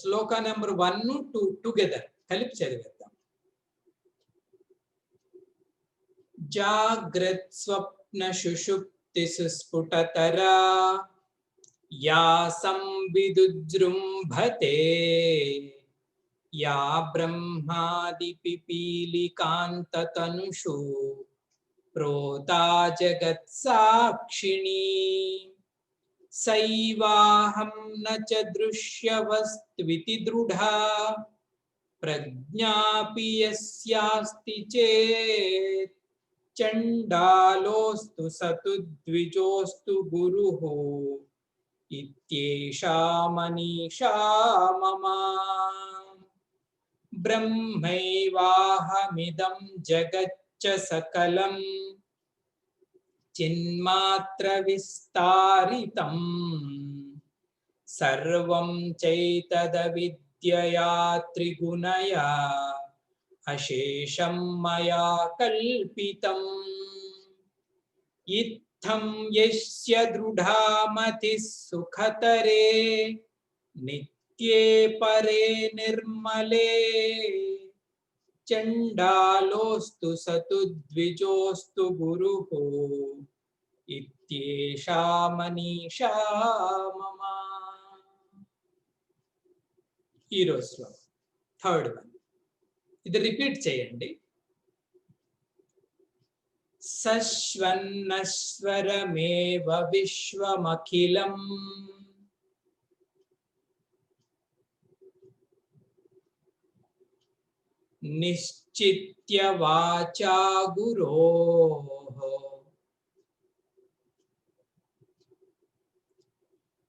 శ్లోక నెంబర్ 1, 2 టుగెదర్ కలిపి చదివేద్దాం. జాగ్రత్ స్వప్న సుషుప్తి సుస్ఫుటతరా యా సంవిదుజృంభతే యా బ్రహ్మాది పిపీలికాంతతనుషు ప్రోతా జగత్ సాక్షిణీ సైవాహం న చ దృశ్యవస్త్వితి దృఢా ప్రజ్ఞాపి యస్యాస్తి చేత్ చండాలోస్తు సతు ద్విజోస్తు గురుః ఇత్యేషా మనీషా మమ బ్రహ్మైవాహమిదం జగచ్చ సకలం చిన్మాత్ర విస్తారితం సర్వం చైతదవిద్యయా త్రిగుణయా అశేషం మయా కల్పితం ఇత్థం యస్య దృఢా మతిః సుఖతరే నిత్యే పరే నిర్మలే చండాలోస్తు సతు ద్విజోస్తు గురుః ఇత్యేషా మనీషా మమ. ఈ రోజులో 3rd వన్ ఇది రిపీట్ చేయండి. సశ్వన్నస్వరమేవ విశ్వమఖిలం నిశ్చిత్య వాచా గురోః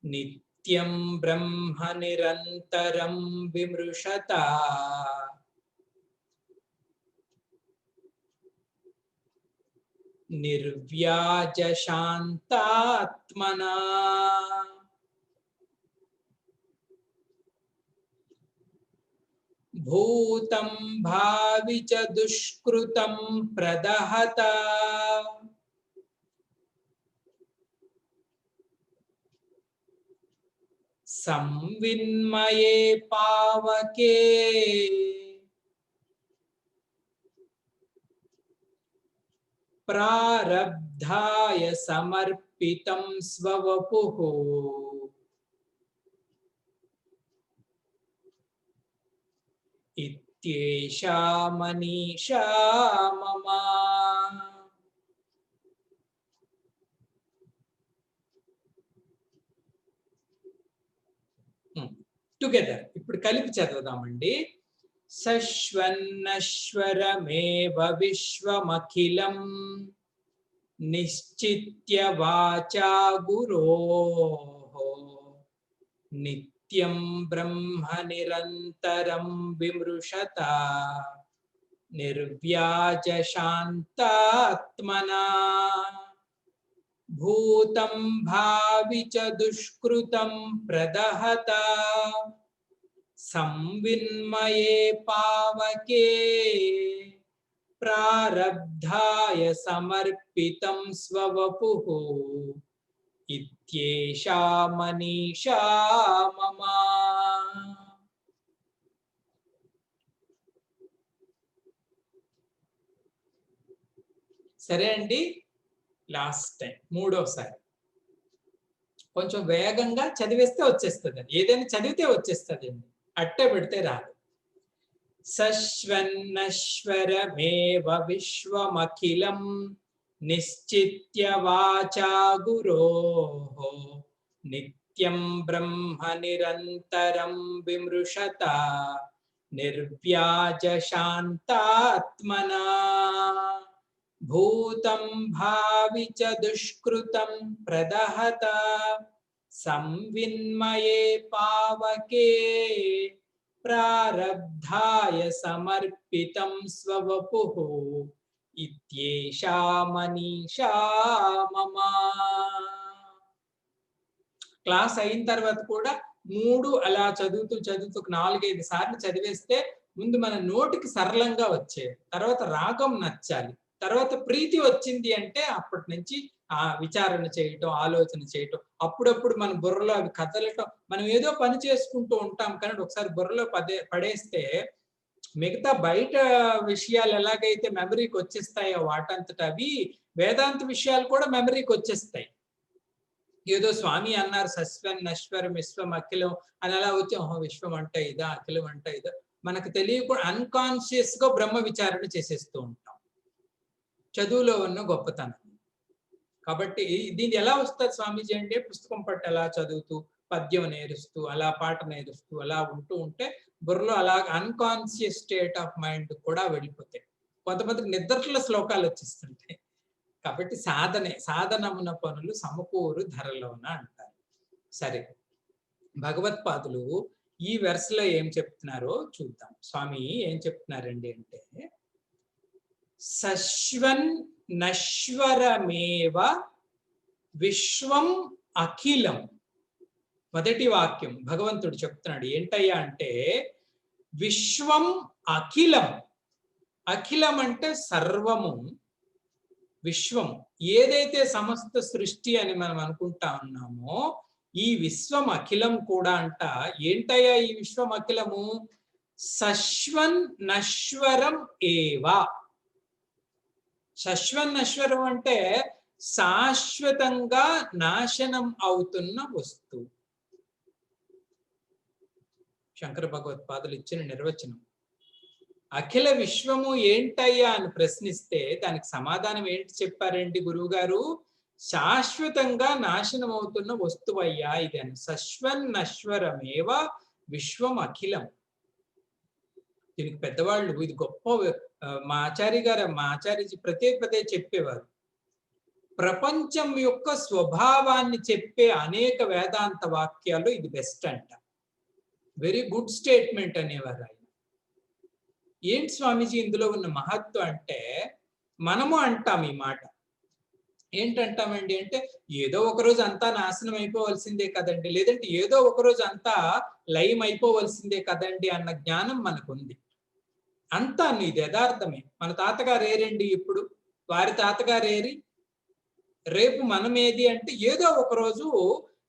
నిత్యం బ్రహ్మ నిరంతరం విమృశత నిర్వ్యాజ శాంతాత్మనా భూతం భావి చ దుష్కృతం ప్రదహత సంవిన్మయే పావకే ప్రారబ్ధాయ సమర్పితం స్వవపుః ఇత్యేషా మనీషా మమ. టుగెదర్ ఇప్పుడు కలిపి చదువుదామండి. సశ్వన్నశ్వరమేవ విశ్వమఖిలం నిశ్చిత్య వాచా గురోః నిత్యం బ్రహ్మ నిరంతరం విమృశత నిర్వ్యాజ శాంతాత్మనా భూతం భావి చ దుష్కృతం ప్రదహత సంవిన్మయే పావకే ప్రారబ్ధాయ సమర్పితం స్వవపుః ఇత్యేషా మనీషా మమ. సరే అండి, లాస్ట్ టైం మూడోసారి కొంచెం వేగంగా చదివేస్తే వచ్చేస్తుంది. ఏదైనా చదివితే వచ్చేస్తుంది అండి, అట్టే పెడితే రాదు. సశ్వన్నశ్వరమేవ విశ్వమఖిలం నిశ్చిత్య వాచా గురోః నిత్యం బ్రహ్మ నిరంతరం విమృశత నిర్వ్యాజ శాంతాత్మనా భూతం భావి చ దుష్కృతం ప్రదహత సంవిన్మయే పావకే ప్రారబ్ధాయ సమర్పితం స్వవపుః ఇత్యేషా మనీషా మమ. క్లాస్ అయిన తర్వాత కూడా 3 అలా చదువుతూ 4-5 సార్లు చదివేస్తే ముందు మన నోటికి సరళంగా వచ్చేది, తర్వాత రాగం నచ్చాలి, తర్వాత ప్రీతి వచ్చింది అంటే అప్పటి నుంచి ఆ విచారణ చేయటం, ఆలోచన చేయటం, అప్పుడప్పుడు మన బుర్రలో అవి కదలటం. మనం ఏదో పని చేసుకుంటూ ఉంటాం కానీ ఒకసారి బుర్రలో పడేస్తే మిగతా బయట విషయాలు ఎలాగైతే మెమరీకి వచ్చేస్తాయో వాటంతట అవి వేదాంత విషయాలు కూడా మెమరీకి వచ్చేస్తాయి. ఏదో స్వామి అన్నారు సశ్వం నశ్వరం విశ్వం అఖిలం అని అలా వచ్చి ఓహో విశ్వం అంటే ఇదా, అఖిలం అంటే ఇదా, మనకు తెలియకుండా అన్కాన్షియస్ గా బ్రహ్మ విచారణ చేసేస్తూ ఉంటాం. చదువులో ఉన్న గొప్పతనం. కాబట్టి దీన్ని ఎలా వస్తుంది స్వామీజీ అంటే పుస్తకం పట్టు అలా చదువుతూ, పద్యం నేరుస్తూ, అలా పాట నేరుస్తూ అలా ఉంటూ ఉంటే బుర్రలో అలా అన్కాన్షియస్ స్టేట్ ఆఫ్ మైండ్ కూడా వెళ్ళిపోతాయి. కొంతమందికి నిద్రలో శ్లోకాలు వచ్చేస్తుంటాయి. కాబట్టి సాధనమున పనులు సమకూరు ధరలోన అంటారు. సరే, భగవత్పాదులు ఈ వెర్స్లో ఏం చెప్తున్నారో చూద్దాం. స్వామి ఏం చెప్తున్నారండి అంటే సశ్వన్ నశ్వరమేవ విశ్వం అఖిలం. మొదటి వాక్యం భగవంతుడు చెప్తున్నాడు ఏంటయ్యా అంటే విశ్వం అఖిలం. అఖిలం అంటే సర్వము, విశ్వం ఏదైతే సమస్త సృష్టి అని మనం అనుకుంటా ఉన్నామో ఈ విశ్వం అఖిలం కూడా అంట. ఏంటయ్యా ఈ విశ్వం అఖిలము? సశ్వన్ నశ్వరం ఏవా. శశ్వన్నశ్వరం అంటే శాశ్వతంగా నాశనం అవుతున్న వస్తువు. శంకర భగవత్పాదులు ఇచ్చిన నిర్వచనం. అఖిల విశ్వము ఏంటయ్యా అని ప్రశ్నిస్తే దానికి సమాధానం ఏంటి చెప్పారండి గురువు గారు? శాశ్వతంగా నాశనం అవుతున్న వస్తువు అయ్యా ఇది అని. సశ్వన్నశ్వరమేవ విశ్వం అఖిలం. దీనికి పెద్దవాళ్ళు ఇది గొప్ప మా ఆచార్యజీ పదే చెప్పేవారు. ప్రపంచం యొక్క స్వభావాన్ని చెప్పే అనేక వేదాంత వాక్యాలు ఇది బెస్ట్ అంట. వెరీ గుడ్ స్టేట్మెంట్ అనేవారు ఆయన. ఏంటి స్వామీజీ ఇందులో ఉన్న మహత్వం అంటే మనము అంటాం ఈ మాట. ఏంటంటామండి అంటే ఏదో ఒకరోజు అంతా నాశనం అయిపోవలసిందే కదండి, లేదంటే ఏదో ఒకరోజు అంతా లయం అయిపోవలసిందే కదండి అన్న జ్ఞానం మనకుంది. అంతా ఇది యథార్థమే. మన తాతగారు ఏరండి, ఇప్పుడు వారి తాతగారు ఏరి, రేపు మనమేది అంటే ఏదో ఒక రోజు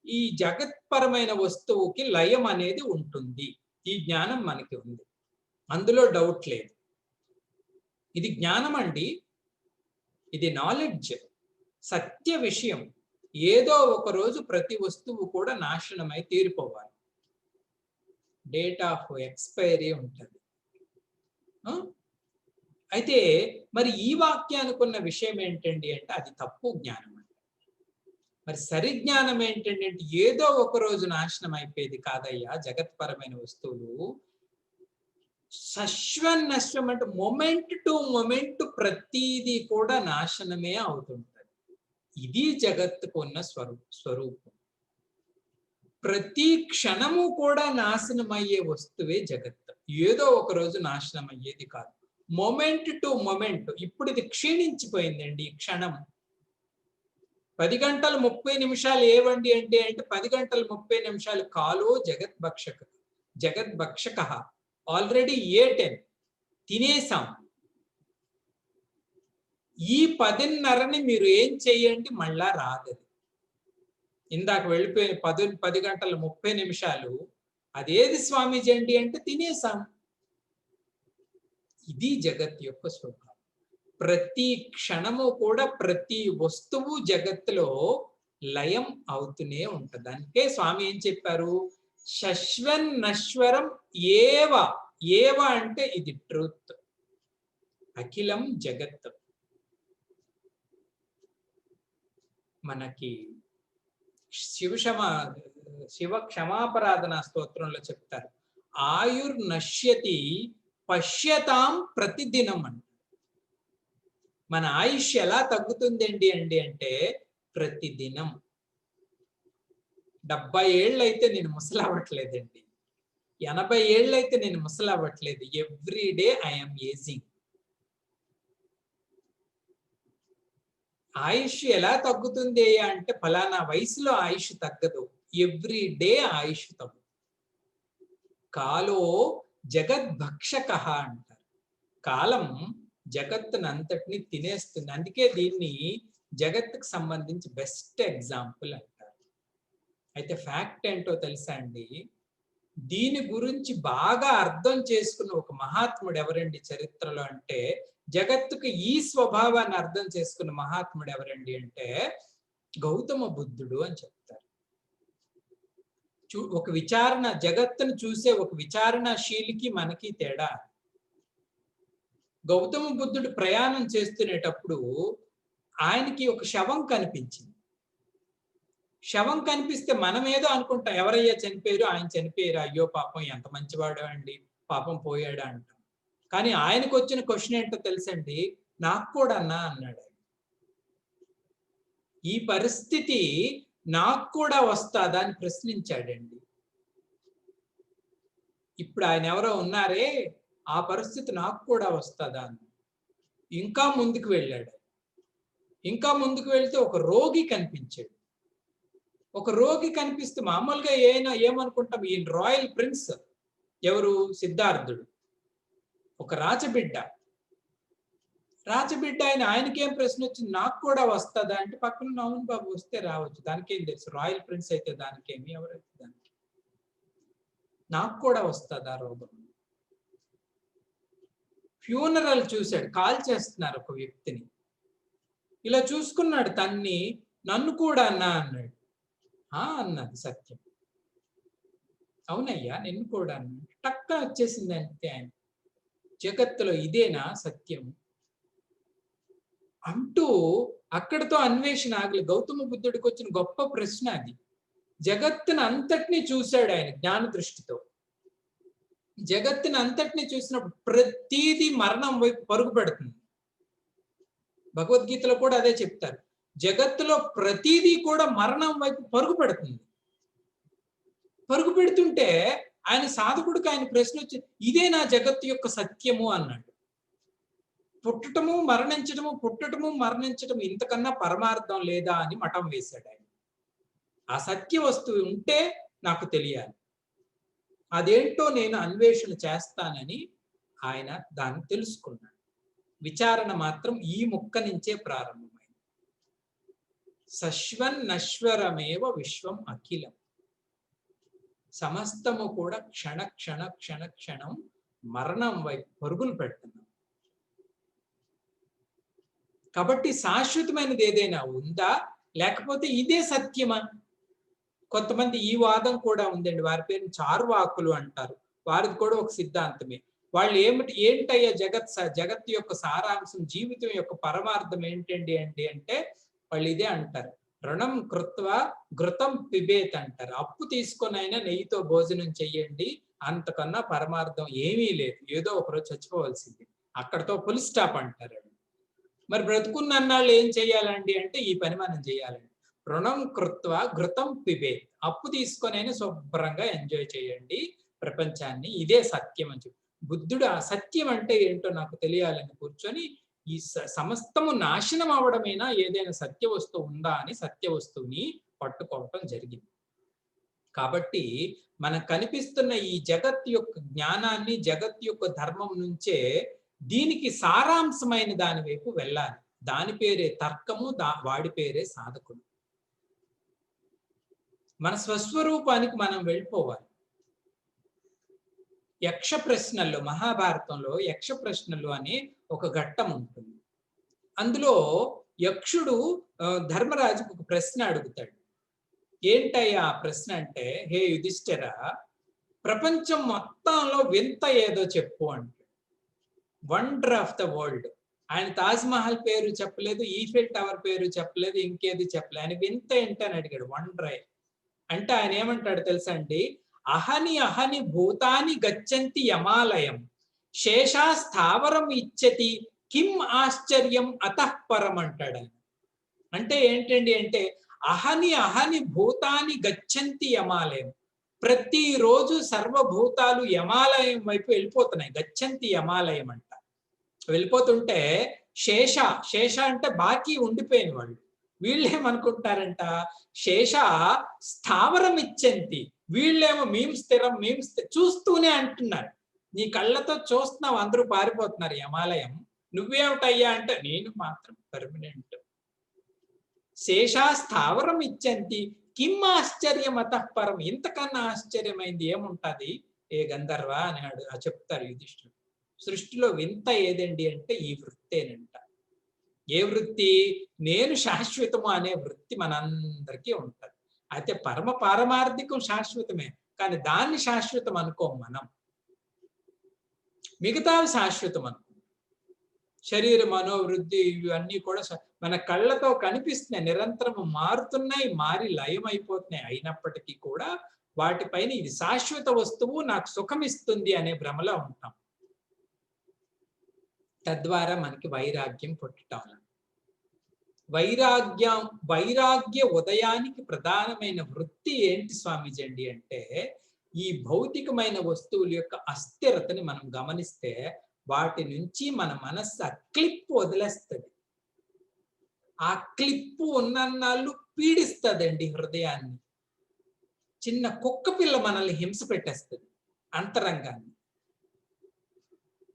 ఈ జగత్పరమైన వస్తువుకి లయం అనేది ఉంటుంది. ఈ జ్ఞానం మనకి ఉంది, అందులో డౌట్ లేదు. ఇది జ్ఞానం అండి, ఇది నాలెడ్జ్, సత్య విషయం. ఏదో ఒక రోజు ప్రతి వస్తువు కూడా నాశనమై తీరిపోవాలి, డేట్ ఆఫ్ ఎక్స్పైరీ ఉంటుంది. అయితే మరి ఈ వాక్యానికి ఉన్న విషయం ఏంటండి అంటే అది తప్పు జ్ఞానం అండి. మరి సరి జ్ఞానం ఏంటండి అంటే ఏదో ఒక రోజు నాశనం అయిపోయేది కాదయ్యా జగత్పరమైన వస్తువులు. సశ్వన్నశ్వం అంటే మొమెంట్ టు మొమెంట్ ప్రతిదీ కూడా నాశనమే అవుతుంటది. ఇది జగత్తుకు ఉన్న స్వరూపం. ప్రతి క్షణము కూడా నాశనమయ్యే వస్తువే జగత్. ఏదో ఒక రోజు నాశనం అయ్యేది కాదు. Moment to moment. ఇప్పుడు ఇది క్షీణించిపోయిందండి ఈ క్షణం. 10 గంటల 30 నిమిషాలు ఏవండి అంటే 10 గంటల 30 నిమిషాలు కాలో జగద్భక్షక ఆల్రెడీ ఏ10 తినేసాం. ఈ 10:30ని మీరు ఏం చేయండి మళ్ళా రాదది. ఇందాక వెళ్ళిపోయిన 10 గంటల 30 నిమిషాలు అదేది స్వామీజీ అండి అంటే తినేసాం. ఇది జగత్ యొక్క స్వభావం. ప్రతి క్షణము కూడా ప్రతి వస్తువు జగత్తులో లయం అవుతూనే ఉంటుంది. అందుకే స్వామి ఏం చెప్పారు? శశ్వన్ నశ్వరం ఏవ. ఏవ అంటే ఇది ట్రూత్. అఖిలం జగత్. మనకి శివ క్షమాపరాధన స్తోత్రంలో చెప్తారు, ఆయుర్ నశ్యతి పశ్యతాం ప్రతిదినం అంట. మన ఆయుష్ ఎలా తగ్గుతుందండి అంటే ప్రతిదినం. 70 ఏళ్ళు అయితే నేను ముసలవ్వట్లేదండి, 80 ఏళ్ళు అయితే నేను ముసలవ్వట్లేదు. Every day I'm aging. ఆయుష్ ఎలా తగ్గుతుంది అంటే ఫలానా వయసులో ఆయుష్ తగ్గదు, ఎవ్రీ డే ఆయుష్ తగ్గు. కాలో జగద్భక్షక అంటారు. కాలం జగత్తును అంతటిని తినేస్తుంది. అందుకే దీన్ని జగత్తుకు సంబంధించి బెస్ట్ ఎగ్జాంపుల్ అంటారు. అయితే ఫ్యాక్ట్ ఏంటో తెలుసా అండి? దీని గురించి బాగా అర్థం చేసుకున్న ఒక మహాత్ముడు ఎవరండి చరిత్రలో అంటే, జగత్తుకు ఈ స్వభావాన్ని అర్థం చేసుకున్న మహాత్ముడు ఎవరండి అంటే గౌతమ బుద్ధుడు అని చెప్తారు. ఒక విచారణ, జగత్తును చూసే ఒక విచారణశీలికి మనకి తేడా. గౌతమ బుద్ధుడు ప్రయాణం చేస్తునేటప్పుడు ఆయనకి ఒక శవం కనిపించింది. శవం కనిపిస్తే మనం ఏదో అనుకుంటాం, ఎవరయ్యా చనిపోయారు? ఆయన చనిపోయారు, అయ్యో పాపం ఎంత మంచివాడు అండి, పాపం పోయాడా అంటాం. కానీ ఆయనకు వచ్చిన క్వశ్చన్ ఏంటో తెలుసండి? నాకు కూడా అన్నా అన్నాడు. ఈ పరిస్థితి నాకు కూడా వస్తాదా అని ప్రశ్నించాడండి. ఇప్పుడు ఆయన ఎవరో ఉన్నారే, ఆ పరిస్థితి నాకు కూడా వస్తుందా అని ఇంకా ముందుకు వెళ్ళాడు. ఇంకా ముందుకు వెళ్తే ఒక రోగి కనిపించాడు. ఒక రోగి కనిపిస్తే మామూలుగా ఏమనుకుంటాం, ఈయన రాయల్ ప్రిన్స్. ఎవరు? సిద్ధార్థుడు. ఒక రాజబిడ్డ. ఆయనకేం ప్రశ్న వచ్చింది? నాకు కూడా వస్తుందా అంటే పక్కన అవును బాబు వస్తే రావచ్చు, దానికేం తెలుసు, రాయల్ ప్రిన్స్ అయితే దానికేమి, ఎవరైతే దానికి. నాకు కూడా వస్తుందా రోగం? ఫ్యూనరల్ చూశాడు, కాల్ చేస్తున్నారు ఒక వ్యక్తిని. ఇలా చూసుకున్నాడు తన్ని, నన్ను కూడా అన్నా అన్నాడు. అన్నది సత్యం. అవునయ్యా నిన్ను కూడా అన్నాడు. టక్క వచ్చేసింది అంతే ఆయన. జగత్తులో ఇదేనా సత్యం అంటూ అక్కడితో అన్వేషణ ఆగలి. గౌతమ బుద్ధుడికి వచ్చిన గొప్ప ప్రశ్న అది. జగత్తును అంతటినీ చూశాడు ఆయన జ్ఞాన దృష్టితో. జగత్తుని అంతటినీ చూసినప్పుడు ప్రతిదీ మరణం వైపు పరుగు పెడుతుంది. భగవద్గీతలో కూడా అదే చెప్తారు, జగత్తులో ప్రతిదీ కూడా మరణం వైపు పరుగు పెడుతుంది. పరుగు పెడుతుంటే ఆయన సాధకుడికి ఆయన ప్రశ్న వచ్చి, ఇదే నా జగత్తు యొక్క సత్యము అన్నాడు. పుట్టటము మరణించటము, పుట్టటము మరణించటము, ఇంతకన్నా పరమార్థం లేదా అని మఠం వేశాడు ఆయన. ఆ సత్య వస్తువు ఉంటే నాకు తెలియాలి, అదేంటో నేను అన్వేషణ చేస్తానని ఆయన దాన్ని తెలుసుకున్నాడు. విచారణ మాత్రం ఈ ముక్క నుంచే ప్రారంభమైంది. శశ్వన్ నశ్వరమేవ విశ్వం అఖిలం. సమస్తము కూడా క్షణ క్షణ క్షణ క్షణం మరణం వైపు పరుగులు పెడుతున్నాం. కాబట్టి శాశ్వతమైనది ఏదైనా ఉందా, లేకపోతే ఇదే సత్యమా? కొంతమంది ఈ వాదం కూడా ఉందండి. వారి పేరు చార్వాకులు అంటారు. వారిది కూడా ఒక సిద్ధాంతమే. వాళ్ళు ఏంటయ్యా జగత్తు యొక్క సారాంశం, జీవితం యొక్క పరమార్థం ఏంటండి అంటే వాళ్ళు ఇదే అంటారు, రుణం కృత్వా ఘృతం పిబేత్ అంటారు. అప్పు తీసుకొని అయినా నెయ్యితో భోజనం చెయ్యండి, అంతకన్నా పరమార్థం ఏమీ లేదు, ఏదో ఒకరోజు చచ్చిపోవలసింది, అక్కడతో ఫుల్ స్టాప్ అంటారు. మరి బ్రతుకున్న అన్నాళ్ళు ఏం చెయ్యాలండి అంటే ఈ పని మనం చేయాలండి. రుణం కృత్వా ఘృతం పిబేత్. అప్పు తీసుకొనైనా శుభ్రంగా ఎంజాయ్ చేయండి ప్రపంచాన్ని, ఇదే సత్యం అని చెప్పి. బుద్ధుడు ఆ సత్యం అంటే ఏంటో నాకు తెలియాలని కూర్చొని ఈ సమస్తము నాశనం అవడమేనా, ఏదైనా సత్య వస్తువు ఉందా అని సత్య వస్తువుని పట్టుకోవటం జరిగింది. కాబట్టి మనకు కనిపిస్తున్న ఈ జగత్ యొక్క జ్ఞానాన్ని, జగత్ యొక్క ధర్మం నుంచే దీనికి సారాంశమైన దాని వైపు వెళ్ళాలి. దాని పేరే తర్కము, వాడి పేరే సాధకుడు. మన స్వస్వరూపానికి మనం వెళ్ళిపోవాలి. యక్ష ప్రశ్నల్లో, మహాభారతంలో యక్ష ప్రశ్నలు అనే ఒక ఘట్టం ఉంటుంది. అందులో యక్షుడు ధర్మరాజుకు ఒక ప్రశ్న అడుగుతాడు. ఏంటయ్యా ఆ ప్రశ్న అంటే, హే యుధిష్ఠిర, ప్రపంచం మొత్తంలో వింత ఏదో చెప్పు అంటే. Wonder of the world. ఆయన తాజ్ మహల్ పేరు చెప్పలేదు, ఈఫిల్ టవర్ పేరు చెప్పలేదు, ఇంకేది చెప్పలేదు. ఆయన వింత ఏంటని అడిగాడు. వండర్ అంటే ఆయన ఏమంటాడు తెలుసా అండి, అహని అహని భూతాని గచ్చంతి యమాలయం, శేషా స్థావరం ఇచ్చతి కిం ఆశ్చర్యం అతఃపరం అంటాడు ఆయన. అంటే ఏంటండి అంటే, అహని అహని భూతాని గచ్చంతి యమాలయం, ప్రతిరోజు సర్వభూతాలు యమాలయం వైపు వెళ్ళిపోతున్నాయి. గచ్చంతి యమాలయం అంట. వెళ్ళిపోతుంటే శేష అంటే బాకీ ఉండిపోయిన వాళ్ళు, వీళ్ళేమనుకుంటారంట, శేష స్థావరం ఇచ్చంతి, వీళ్ళేమో మేము స్థిరం చూస్తూనే అంటున్నారు. నీ కళ్ళతో చూస్తున్నావు, అందరూ పారిపోతున్నారు యమాలయం, నువ్వేమిటయ్యా అంటే నేను మాత్రం పర్మనెంట్. శేషా స్థావరం ఇచ్చంతి కిం ఆశ్చర్యం అతఃపరం, ఇంతకన్నా ఆశ్చర్యమైంది ఏముంటది ఏ గంధర్వ అని చెప్తారు యుధిష్ఠుడు. సృష్టిలో వింత ఏదండి అంటే ఈ వృత్తేనంట. ఏ వృత్తి? నేను శాశ్వతము అనే వృత్తి మనందరికీ ఉంటది. అయితే పరమ పారమార్థికం శాశ్వతమే, కానీ దాన్ని శాశ్వతం అనుకోం మనం. మిగతావి శాశ్వతం అనుకో. శరీర మనోవృద్ధి ఇవన్నీ కూడా మన కళ్ళతో కనిపిస్తున్నాయి, నిరంతరం మారుతున్నాయి, మారి లయమైపోతున్నాయి. అయినప్పటికీ కూడా వాటిపైన ఇది శాశ్వత వస్తువు, నాకు సుఖం ఇస్తుంది అనే భ్రమలో ఉంటాం. తద్వారా మనకి వైరాగ్యం పుట్టడం. వైరాగ్య ఉదయానికి ప్రధానమైన వృత్తి ఏంటి స్వామీజీ అండి అంటే, ఈ భౌతికమైన వస్తువుల యొక్క అస్థిరతని మనం గమనిస్తే వాటి నుంచి మన మనస్సు ఆ క్లిప్ వదిలేస్తుంది. ఆ క్లిప్పు ఉన్నన్నాళ్ళు పీడిస్తుందండి హృదయాన్ని. చిన్న కుక్క పిల్ల మనల్ని హింస పెట్టేస్తుంది అంతరంగాన్ని.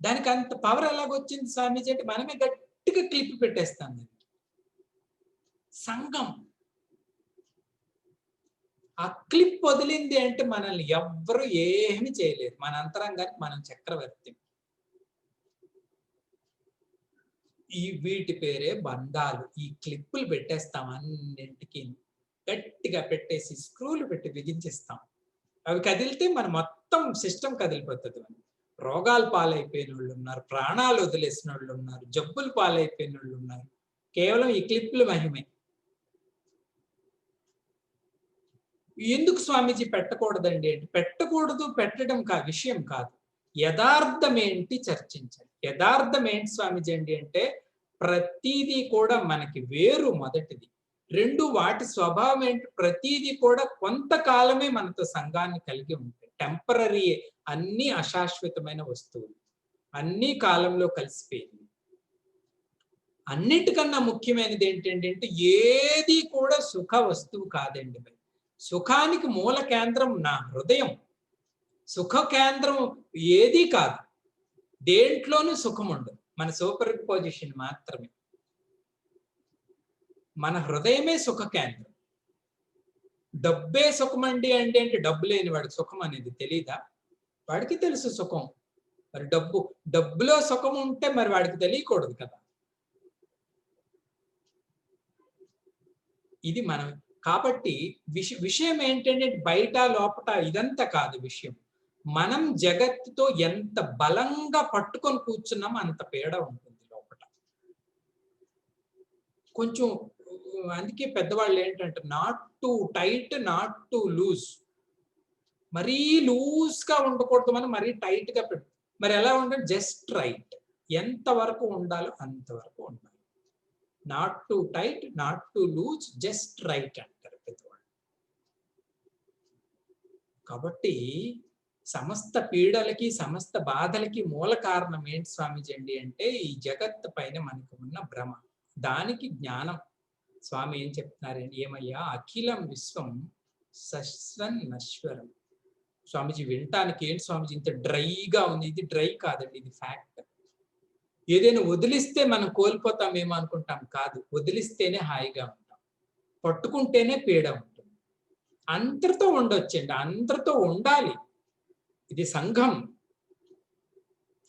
దానికి అంత పవర్ ఎలాగొచ్చింది స్వామీజీ అంటే, మనమే గట్టిగా క్లిప్ పెట్టేస్తాం. సంఘం ఆ క్లిప్ వదిలింది అంటే మనల్ని ఎవ్వరు ఏమి చేయలేరు. మన అంతరంగానికి మనం చక్రవర్తి. వీటి పేరే బంధాలు. ఈ క్లిప్పులు పెట్టేస్తాం, అన్నింటికి గట్టిగా పెట్టేసి స్క్రూలు పెట్టి బిగించిస్తాం. అవి కదిలితే మన మొత్తం సిస్టమ్ కదిలిపోతుంది. రోగాలు పాలైపోయిన వాళ్ళు ఉన్నారు, ప్రాణాలు వదిలేసిన వాళ్ళు ఉన్నారు, జబ్బులు పాలైపోయిన వాళ్ళు ఉన్నారు. కేవలం ఈ క్లిప్పుల మహిమే. ఎందుకు స్వామీజీ పెట్టకూడదండి అంటే, పెట్టకూడదు పెట్టడం విషయం కాదు, యథార్థం ఏంటి చర్చించాలి. యథార్థం ఏంటి స్వామీజీ అండి అంటే, ప్రతిదీ కూడా మనకి వేరు మొదటిది. రెండు, వాటి స్వభావం ఏంటి, ప్రతిదీ కూడా కొంతకాలమే మనతో సంఘాన్ని కలిగి ఉంటాయి. టెంపరీ, అన్ని అశాశ్వతమైన వస్తువులు, అన్ని కాలంలో కలిసిపోయింది. అన్నిటికన్నా ముఖ్యమైనది ఏంటంటే, ఏది కూడా సుఖ వస్తువు కాదండి. సుఖానికి మూల కేంద్రం నా హృదయం. సుఖ కేంద్రం ఏదీ కాదు, దేంట్లోనూ సుఖం ఉండదు, మన సూపర్ పొజిషన్ మాత్రమే. మన హృదయమే సుఖ కేంద్రం. డబ్బే సుఖం అండి అంటే డబ్బు లేని వాడికి సుఖం అనేది తెలీదా? వాడికి తెలుసు సుఖం. మరి డబ్బులో సుఖం ఉంటే మరి వాడికి తెలియకూడదు కదా. ఇది మనం కాబట్టి విషయం ఏంటంటే, బయట లోపట ఇదంతా కాదు విషయం. మనం జగత్తుతో ఎంత బలంగా పట్టుకొని కూర్చున్నామో అంత పీడ ఉంటుంది లోపట. కొంచెం అందుకే పెద్దవాళ్ళు ఏంటంటే, not to tight, not to lose. మరీ లూజ్ గా ఉండకూడదు, మనం మరీ టైట్ గా పెట్టు. మరి ఎలా ఉండాలి? Just right. ఎంత వరకు ఉండాలో అంతవరకు ఉండాలి. Not to tight, not to lose, just right అంటారు పెద్దవాళ్ళు. కాబట్టి సమస్త పీడలకి, సమస్త బాధలకి మూల కారణం ఏంటి స్వామీజీ అండి అంటే ఈ జగత్తు పైన మనకు ఉన్న భ్రమ. దానికి జ్ఞానం. స్వామి ఏం చెప్తున్నారండి? ఏమయ్యా, అఖిలం విశ్వం సస్వన్ నశ్వరం. స్వామీజీ వినటానికి ఏంటి స్వామీజీ ఇంత డ్రైగా ఉంది? ఇది డ్రై కాదండి, ఇది ఫ్యాక్ట్. ఏదైనా వదిలిస్తే మనం కోల్పోతామేమో అనుకుంటాం, కాదు. వదిలిస్తేనే హాయిగా ఉంటాం, పట్టుకుంటేనే పీడ ఉంటుంది. అందరితో ఉండొచ్చండి, అందరితో ఉండాలి, ఇది సంఘం.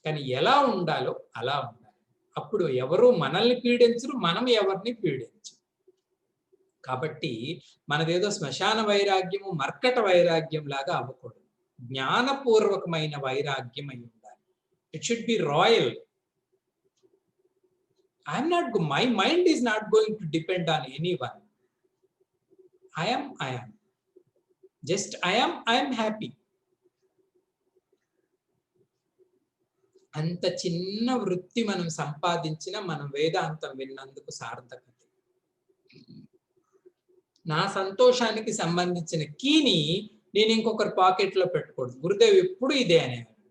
కానీ ఎలా ఉండాలో అలా ఉండాలి. అప్పుడు ఎవరు మనల్ని పీడించరు, మనం ఎవరిని పీడించరు. కాబట్టి మనదేదో శ్మశాన వైరాగ్యము, మర్కట వైరాగ్యం లాగా అవ్వకూడదు. జ్ఞానపూర్వకమైన వైరాగ్యం అయి ఉండాలి. It should be royal. my mind is not going to depend on anyone. I am. Just I am happy. అంత చిన్న వృత్తి మనం సంపాదించిన మనం వేదాంతం విన్నందుకు సార్థకత. నా సంతోషానికి సంబంధించిన కీని నేను ఇంకొకరి పాకెట్లో పెట్టకూడదు. గురుదేవ్ ఎప్పుడు ఇదే అనేవారు,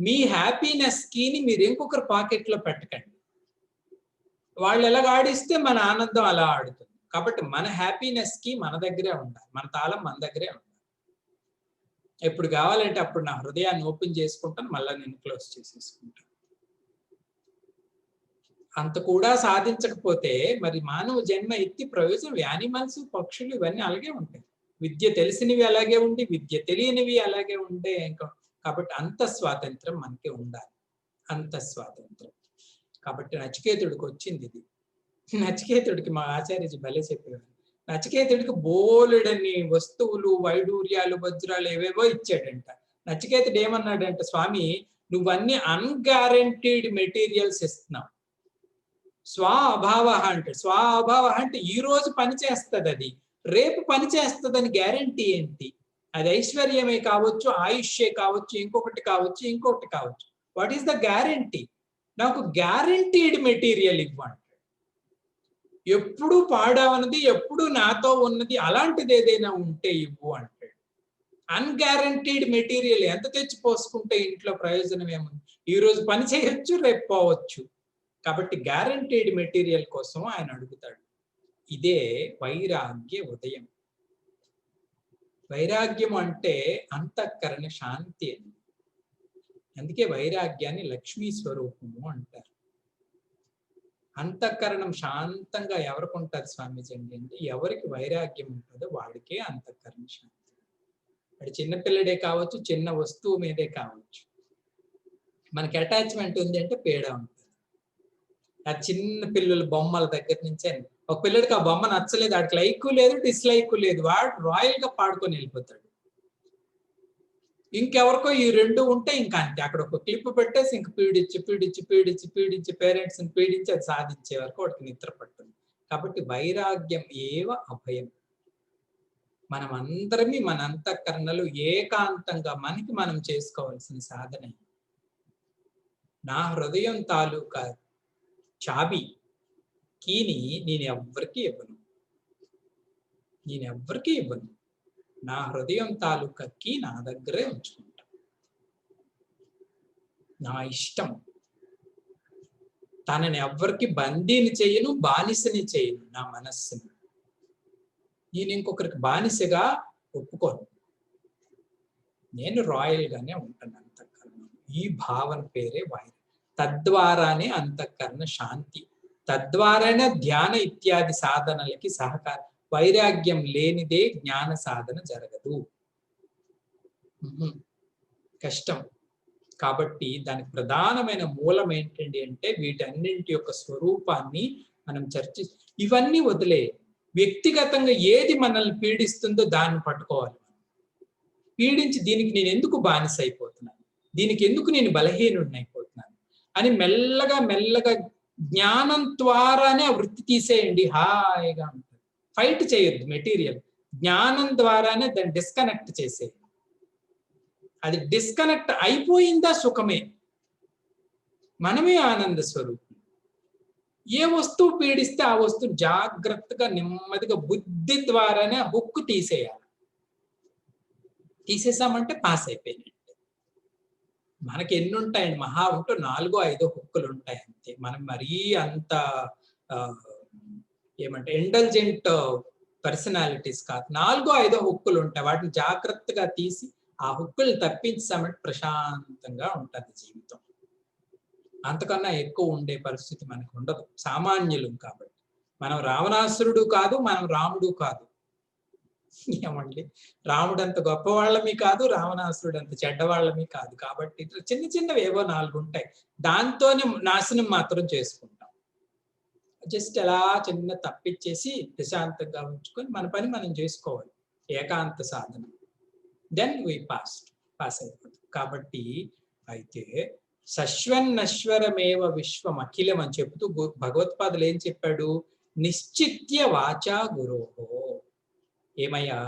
మీ హ్యాపీనెస్ కీని మీరు ఇంకొకరి పాకెట్లో పెట్టకండి. వాళ్ళు ఎలాగ ఆడిస్తే మన ఆనందం అలా ఆడుతుంది. కాబట్టి మన హ్యాపీనెస్ కి మన దగ్గరే ఉండాలి, మన తాళం మన దగ్గరే ఉండాలి. ఎప్పుడు కావాలంటే అప్పుడు నా హృదయాన్ని ఓపెన్ చేసుకుంటాను, మళ్ళీ నేను క్లోజ్ చేసేసుకుంటాను. అంత కూడా సాధించకపోతే మరి మానవ జన్మ ఎత్తి ప్రయోజనం. యానిమల్స్, పక్షులు ఇవన్నీ అలాగే ఉంటాయి. విద్య తెలిసినవి అలాగే ఉండి, విద్య తెలియనివి అలాగే ఉండే. కాబట్టి అంత స్వాతంత్రం మనకి ఉండాలి, అంత స్వాతంత్రం. కాబట్టి నచికేతుడికి వచ్చింది ఇది. నచికేతుడికి మా ఆచార్యజీ భలే చెప్పేవారు. నచికేతుడికి బోలెడన్ని వస్తువులు, వైడూర్యాలు, వజ్రాలు ఏవేవో ఇచ్చాడంట. నచికేతుడు ఏమన్నాడంట, స్వామి నువ్వన్నీ అన్గ్యారంటీడ్ మెటీరియల్స్ ఇస్తున్నావు. స్వాభావ అంటే, స్వాభావ అంటే ఈ రోజు పని చేస్తుంది, అది రేపు పని చేస్తుందని గ్యారంటీ ఏంటి? అది ఐశ్వర్యమే కావచ్చు, ఆయుష్యే కావచ్చు, ఇంకొకటి కావచ్చు. What is the guarantee? నాకు గ్యారంటీడ్ మెటీరియల్ ఇవ్వండి. ఎప్పుడు పాడవన్నది, ఎప్పుడు నాతో ఉన్నది అలాంటిది ఏదైనా ఉంటే ఇవ్వు అంటాడు. అన్గ్యారంటీడ్ మెటీరియల్ ఎంత తెచ్చి పోసుకుంటే ఇంట్లో ప్రయోజనం ఏముంది? ఈ రోజు పని చేయొచ్చు, రేపు పోవచ్చు. కాబట్టి గ్యారంటీడ్ మెటీరియల్ కోసం ఆయన అడుగుతాడు. ఇదే వైరాగ్య ఉదయం. వైరాగ్యం అంటే అంతఃకరణ శాంతి అని. అందుకే వైరాగ్యాన్ని లక్ష్మీ స్వరూపము అంటారు. అంతఃకరణం శాంతంగా ఎవరికి ఉంటుంది స్వామీజీ అంటే, ఎవరికి వైరాగ్యం ఉంటుందో వాడికే అంతఃకరణ శాంతి. వాడి చిన్నపిల్లడే కావచ్చు, చిన్న వస్తువు మీదే కావచ్చు, మనకి అటాచ్మెంట్ ఉంది అంటే పీడ ఉంటుంది. ఆ చిన్న పిల్లల బొమ్మల దగ్గర నుంచే, ఒక పిల్లడికి ఆ బొమ్మ నచ్చలేదు, వాడికి లైక్ లేదు, డిస్లైక్ లేదు, వాడు రాయల్ గా పాడుకొని వెళ్ళిపోతాడు. ఇంకెవరికో ఈ రెండు ఉంటే ఇంకా అంతే, అక్కడ ఒక క్లిప్ పెట్టేసి ఇంక పీడించి పేరెంట్స్ని పీడించి అది సాధించే వరకు వాడికి నిద్ర పట్టుంది. కాబట్టి వైరాగ్యం ఏవ అభయం. మనం అందరమీ మన అంతఃకరణలు ఏకాంతంగా మనకి మనం చేసుకోవాల్సిన సాధన. నా హృదయం తాలూకా చాబీ కీని నేను ఎవ్వరికీ ఇవ్వను. నా హృదయం తాలూకా కీ నా దగ్గరే ఉంచుకుంటా. నా ఇష్టం. తనని ఎవ్వరికి బందీని చేయను, బానిసని చేయను. నా మనస్సుని నేను ఇంకొకరికి బానిసగా ఒప్పుకోను. నేను రాయల్ గానే ఉంటాను అంతఃకరణ. ఈ భావన పేరే వైరాగ్యం. తద్వారానే అంతఃకరణ శాంతి, తద్వారానే ధ్యాన ఇత్యాది సాధనలకి సహకారం. వైరాగ్యం లేనిదే జ్ఞాన సాధన జరగదు, కష్టం. కాబట్టి దానికి ప్రధానమైన మూలం ఏంటండి అంటే వీటన్నింటి యొక్క స్వరూపాన్ని మనం ఇవన్నీ వదిలే, వ్యక్తిగతంగా ఏది మనల్ని పీడిస్తుందో దాన్ని పట్టుకోవాలి. పీడించి దీనికి నేను ఎందుకు బానిస అయిపోతున్నాను, దీనికి ఎందుకు నేను బలహీనుడిని అయిపోతున్నాను అని మెల్లగా జ్ఞానం ద్వారానే ఆ వృత్తి తీసేయండి, హాయిగా ఉంటుంది. ఫైట్ చేయొద్దు మెటీరియల్, జ్ఞానం ద్వారానే దాన్ని డిస్కనెక్ట్ చేసేయండి. అది డిస్కనెక్ట్ అయిపోయిందా సుఖమే, మనమే ఆనంద స్వరూపం. ఏ వస్తువు పీడిస్తే ఆ వస్తువు జాగ్రత్తగా నెమ్మదిగా బుద్ధి ద్వారానే ఆ హుక్కు తీసేయాలి. తీసేసామంటే పాస్ అయిపోయినట్టే. మనకి ఎన్ని ఉంటాయండి, మహా ఉంటూ 4, 5 హుక్కులు ఉంటాయి అంతే. మనం మరీ అంత ఏమంటే ఇంటెలిజెంట్ పర్సనాలిటీస్ కాదు. 4, 5 హుక్కులు ఉంటాయి. వాటిని జాగ్రత్తగా తీసి ఆ హుక్కులు తప్పించామంటే ప్రశాంతంగా ఉంటది జీవితం. అంతకన్నా ఎక్కువ ఉండే పరిస్థితి మనకు ఉండదు. సామాన్యులం కాబట్టి. మనం రావణాసురుడు కాదు, మనం రాముడు కాదు. ఏమండి, రాముడు అంత గొప్పవాళ్ళమి కాదు, రావణాసురుడు అంత చెడ్డవాళ్ళమి కాదు. కాబట్టి ఇట్లా చిన్న చిన్నవి ఏవో 4 ఉంటాయి. దాంతోనే నాశనం మాత్రం చేసుకుంటాం. జస్ట్ అలా చిన్న తప్పిచ్చేసి ప్రశాంతంగా ఉంచుకొని మన పని మనం చేసుకోవాలి. ఏకాంత సాధన. దెన్ వి పాస్ అయిపోతాం. కాబట్టి అయితే సశ్వన్నశ్వరమేవ విశ్వం అఖిలం అని చెబుతూ భగవత్పాదులు ఏం చెప్పాడు? నిశ్చిత్య వాచా గురోహో. ఏమయ్యా,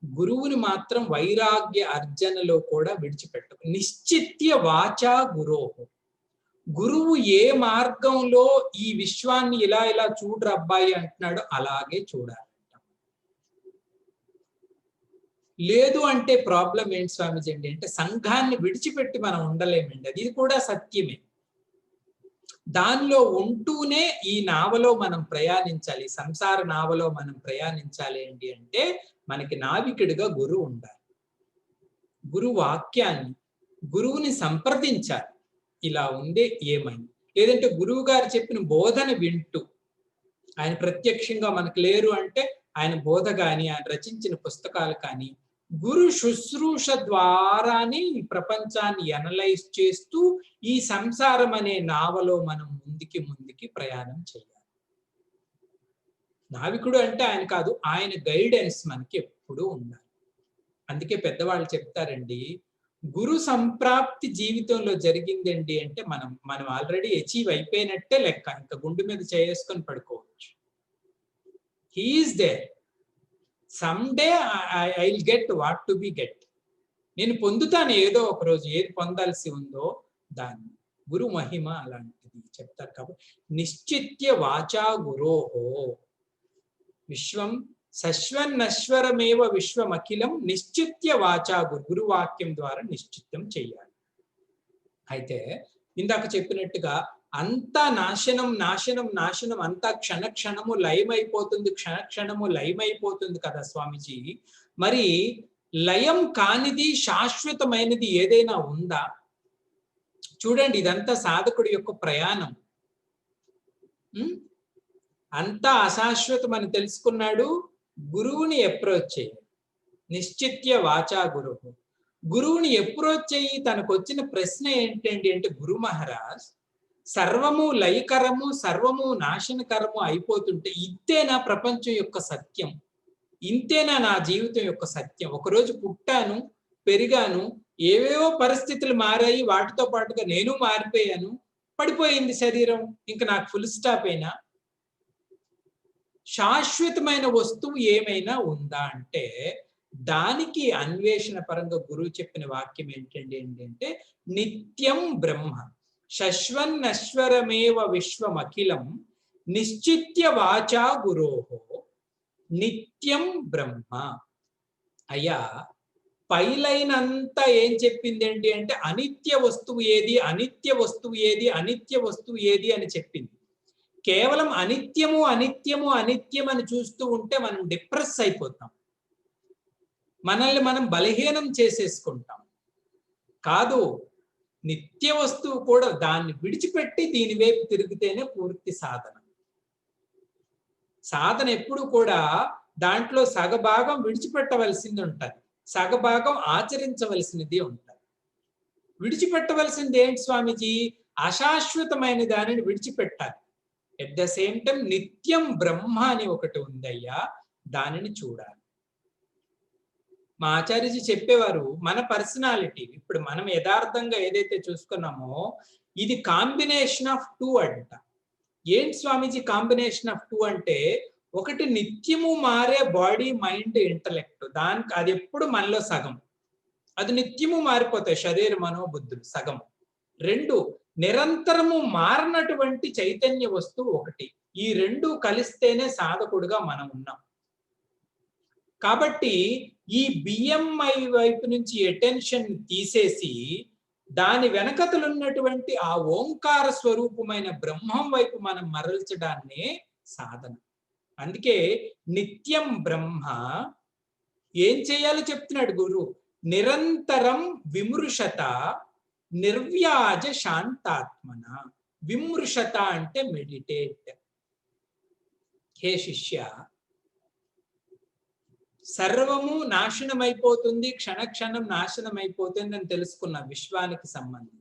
గురువుని మాత్రం వైరాగ్య అర్జనలో కూడా విడిచిపెట్టకు. నిశ్చిత్య వాచా గురోహో. గురువు ఏ మార్గంలో ఈ విశ్వాన్ని ఇలా ఇలా చూడరు అబ్బాయి అంటున్నాడో అలాగే చూడాలంట. లేదు అంటే ప్రాబ్లం ఏంటి స్వామిజీ అంటే సంఘాన్ని విడిచిపెట్టి మనం ఉండలేమండి. అది కూడా సత్యమే. దానిలో ఉంటూనే ఈ నావలో మనం ప్రయాణించాలి. సంసార నావలో మనం ప్రయాణించాలి ఏంటి అంటే మనకి నావికుడిగా గురువు ఉండాలి. గురు వాక్యాన్ని, గురువుని సంప్రదించాలి. ఇలా ఉందే ఏమైంది, లేదంటే గురువు గారు చెప్పిన బోధన వింటూ, ఆయన ప్రత్యక్షంగా మనకు లేరు అంటే ఆయన బోధ కానీ, ఆయన రచించిన పుస్తకాలు కానీ, గురు శుశ్రూష ద్వారానే ఈ ప్రపంచాన్ని ఎనలైజ్ చేస్తూ ఈ సంసారం అనే నావలో మనం ముందుకి ప్రయాణం చేయాలి. నావికుడు అంటే ఆయన కాదు, ఆయన గైడెన్స్ మనకి ఎప్పుడూ ఉండాలి. అందుకే పెద్దవాళ్ళు చెప్తారండి, గురు సంప్రాప్తి జీవితంలో జరిగిందండి అంటే మనం ఆల్రెడీ అచీవ్ అయిపోయినట్టే లెక్క. ఇంకా గుండె మీద చేసుకొని పడుకోవచ్చు. He is there. Someday I will get what to be get. నేను పొందుతాను ఏదో ఒక రోజు, ఏది పొందాల్సి ఉందో దాన్ని. గురు మహిమ అలాంటిది చెప్తారు. కాబట్టి నిశ్చిత్య వాచా గురోహో విశ్వం సశ్వన్నశ్వరమేవ విశ్వం అఖిలం నిశ్చిత్య వాచా గురువాక్యం ద్వారా నిశ్చిత్యం చేయాలి. అయితే ఇందాక చెప్పినట్టుగా అంతా నాశనం నాశనం నాశనం, అంతా క్షణము లయమైపోతుంది, క్షణము లయమైపోతుంది కదా స్వామిజీ. మరి లయం కానిది శాశ్వతమైనది ఏదైనా ఉందా? చూడండి, ఇదంతా సాధకుడి యొక్క ప్రయాణం. అంతా అశాశ్వతం అని తెలుసుకున్నాడు, గురువుని అప్రోచ్ చేయి. నిశ్చిత్య వాచా గురువు. గురువుని అప్రోచ్ చేయి. తనకు వచ్చిన ప్రశ్న ఏంటండి అంటే, గురు మహారాజ్, సర్వము లయకరము, సర్వము నాశనకరము అయిపోతుంటే ఇంతేనా ప్రపంచం యొక్క సత్యం? ఇంతేనా నా జీవితం యొక్క సత్యం? ఒకరోజు పుట్టాను, పెరిగాను, ఏవేవో పరిస్థితులు మారాయి, వాటితో పాటుగా నేను మారిపోయాను, పడిపోయింది శరీరం, ఇంకా నాకు ఫుల్ స్టాప్ అయినా? శాశ్వతమైన వస్తువు ఏమైనా ఉందా అంటే దానికి అన్వేషణ పరంగా గురువు చెప్పిన వాక్యం ఏంటండి అంటే నిత్యం బ్రహ్మ శశ్వన్నశ్వరమేవ విశ్వమఖిలం నిశ్చిత్య వాచా గురోహో నిత్యం బ్రహ్మ. అయ్యా, పైలైనంతా ఏం చెప్పింది ఏంటి అంటే అనిత్య వస్తువు ఏది, అనిత్య వస్తువు ఏది, అనిత్య వస్తువు ఏది అని చెప్పింది. కేవలం అనిత్యము అనిత్యము అనిత్యం అని చూస్తూ ఉంటే మనం డిప్రెస్ అయిపోతాం, మనల్ని మనం బలహీనం చేసేసుకుంటాం. కాదు, నిత్య వస్తువు కూడా దాన్ని విడిచిపెట్టి దీని వైపు తిరిగితేనే పూర్తి సాధన. సాధన ఎప్పుడు కూడా దాంట్లో సగభాగం విడిచిపెట్టవలసింది ఉంటుంది, సగభాగం ఆచరించవలసినది ఉంటుంది. విడిచిపెట్టవలసింది ఏంటి స్వామిజీ? అశాశ్వతమైన దానిని విడిచిపెట్టాలి. ఎట్ ద సేమ్ టైం నిత్యం బ్రహ్మ అని ఒకటి ఉందయ్యా, దానిని చూడాలి. మా ఆచార్యజీ చెప్పేవారు, మన పర్సనాలిటీ ఇప్పుడు మనం యథార్థంగా ఏదైతే చూసుకున్నామో ఇది కాంబినేషన్ ఆఫ్ 2 అంట. ఏంటి స్వామీజీ కాంబినేషన్ ఆఫ్ 2 అంటే, ఒకటి నిత్యము మారే బాడీ మైండ్ ఇంటలెక్ట్, దానికి అది ఎప్పుడు మనలో సగం, అది నిత్యము మారిపోతాయి శరీర మనోబుద్ధులు సగం. 2 నిరంతరము మారినటువంటి చైతన్య వస్తువు ఒకటి. ఈ రెండు కలిస్తేనే సాధకుడుగా మనం ఉన్నాం. కాబట్టి ఈ బిఎంఐ వైపు నుంచి అటెన్షన్ తీసేసి దాని వెనకతలున్నటువంటి ఆ ఓంకార స్వరూపమైన బ్రహ్మం వైపు మనం మరల్చడాన్నే సాధన. అందుకే నిత్యం బ్రహ్మ ఏం చేయాలో చెప్తున్నాడు గురువు. నిరంతరం విమృశత నిర్వ్యాజ శాంతాత్మన. విమృశత అంటే మెడిటేట్. హే శిష్య, సర్వము నాశనమైపోతుంది, క్షణక్షణం నాశనమైపోతుంది అని తెలుసుకున్న విశ్వానికి సంబంధించి.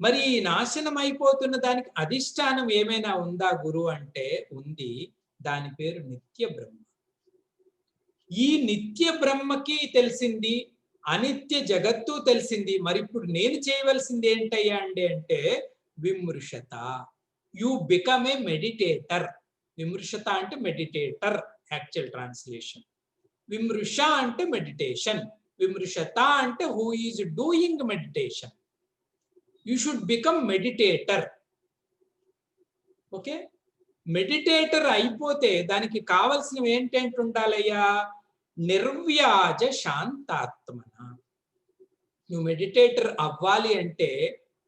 మరి ఈ నాశనం అయిపోతున్న దానికి అధిష్టానం ఏమైనా ఉందా గురు అంటే ఉంది. దాని పేరు నిత్య బ్రహ్మ. ఈ నిత్య బ్రహ్మకి తెలిసింది, అనిత్య జగత్తు తెలిసింది. మరి ఇప్పుడు నేను చేయవలసింది ఏంటయ్యా అంటే విమృశత. You become a meditator. విమృశత అంటే మెడిటేటర్ యాక్చువల్ ట్రాన్స్లేషన్. విమృశ అంటే మెడిటేషన్. విమృశత అంటే who is doing meditation. You should become meditator. Okay, meditator అయిపోతే దానికి కావలసినవి ఏంటంటే ఉండాలయ్యా, నిర్వ్యాజ శాంతాత్మన. నువ్వు మెడిటేటర్ అవ్వాలి అంటే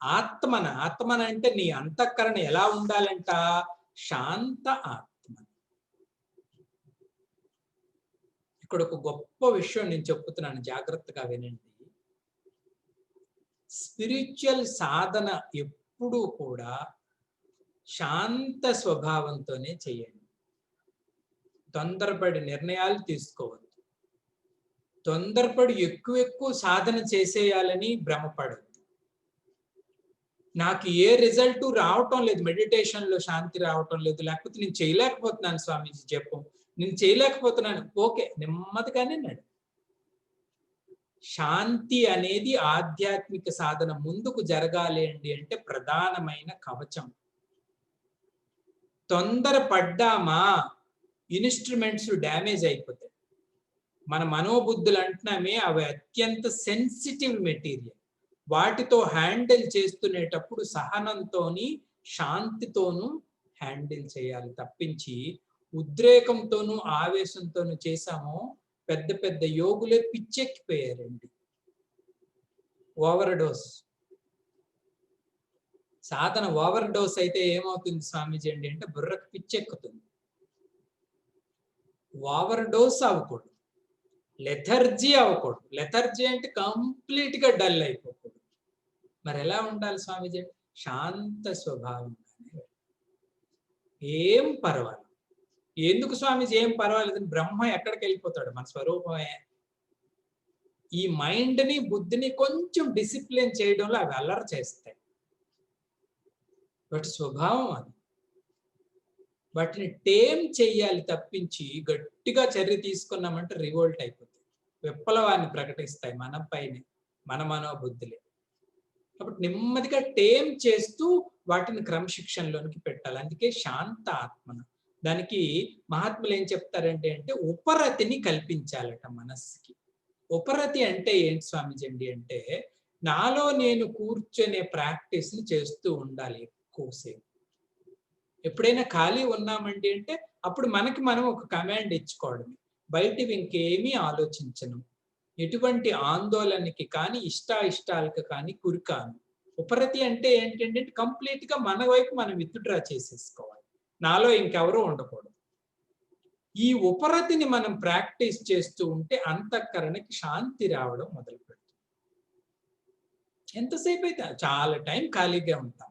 ఆత్మన. ఆత్మన అంటే నీ అంతఃకరణ ఎలా ఉండాలంట, శాంత ఆత్మ. ఇక్కడ ఒక గొప్ప విషయం నేను చెప్తున్నాను, జాగ్రత్తగా వినండి. స్పిరిచువల్ సాధన ఎప్పుడూ కూడా శాంత స్వభావంతోనే చేయండి. తొందరపడి నిర్ణయాలు తీసుకోవద్దు. తొందరపడి ఎక్కువ సాధన చేసేయాలని భ్రమపడద్దు. నాకు ఏ రిజల్ట్ రావటం లేదు, మెడిటేషన్లో శాంతి రావటం లేదు, లేకపోతే నేను చేయలేకపోతున్నాను స్వామీజీ జపం, నేను చేయలేకపోతున్నాను. ఓకే, నెమ్మదిగానే నడు. శాంతి అనేది ఆధ్యాత్మిక సాధన ముందుకు జరగాలి అంటే ప్రధానమైన కవచం. తొందరపడ్డామా ఇన్స్ట్రుమెంట్స్ డ్యామేజ్ అయిపోతాయి. మన మనోబుద్ధులు అంటున్నామే, అవి అత్యంత సెన్సిటివ్ మెటీరియల్. వాటితో హ్యాండిల్ చేస్తునేటప్పుడు సహనంతోని శాంతితోనూ హ్యాండిల్ చేయాలి తప్పించి ఉద్రేకంతోనూ ఆవేశంతోనూ చేశామో పెద్ద పెద్ద యోగులే పిచ్చెక్కిపోయారండి. ఓవర్ డోస్ సాధన ఓవర్ డోస్ అయితే ఏమవుతుంది స్వామీజీ అంటే బుర్రకు పిచ్చెక్కుతుంది. ఓవర్ డోస్ అవ్వకూడదు, లెథర్జీ అవ్వకూడదు. లెథర్జీ అంటే కంప్లీట్ గా డల్ అయిపోకూడదు. మరి ఎలా ఉండాలి స్వామీజీ? శాంత స్వభావంగానే. ఏం పర్వాలేదు. ఎందుకు స్వామీజీ ఏం పర్వాలేదు? బ్రహ్మ ఎక్కడికి వెళ్ళిపోతాడు? మన స్వరూపమే. ఈ మైండ్ ని బుద్ధిని కొంచెం డిసిప్లిన్ చేయడంలో అవి అల్లరి చేస్తాయి. వాటి స్వభావం అది. వాటిని టేమ్ చెయ్యాలి తప్పించి గట్టిగా చర్య తీసుకున్నామంటే రివోల్ట్ అయిపోతుంది, విప్లవాన్ని ప్రకటిస్తాయి మన పైనే, మన మనోబుద్ధులే. కాబట్టి నెమ్మదిగా టేమ్ చేస్తూ వాటిని క్రమశిక్షణలోనికి పెట్టాలి. అందుకే శాంత ఆత్మన. దానికి మహాత్ములు ఏం చెప్తారంటే ఉపరతిని కల్పించాలట మనస్సుకి. ఉపరతి అంటే ఏంటి స్వామీజీ అంటే నాలో నేను కూర్చొనే ప్రాక్టీస్ ని చేస్తూ ఉండాలి ఎక్కువసేపు. ఎప్పుడైనా ఖాళీ ఉన్నామండి అంటే అప్పుడు మనకి మనం ఒక కమాండ్ ఇచ్చుకోవడమే, బయటివి ఇంకేమీ ఆలోచించను, ఎటువంటి ఆందోళనకి కానీ ఇష్టాయిష్టాలకు కానీ కురికాను. ఉపరతి అంటే ఏంటంటే కంప్లీట్ గా మన వైపు మనం విత్డ్రా చేసేసుకోవాలి, నాలో ఇంకెవరూ ఉండకూడదు. ఈ ఉపరతిని మనం ప్రాక్టీస్ చేస్తూ ఉంటే అంతఃకరణకి శాంతి రావడం మొదలు పెడుతుంది. ఎంతసేపు అయితే చాలా టైం ఖాళీగా ఉంటాం,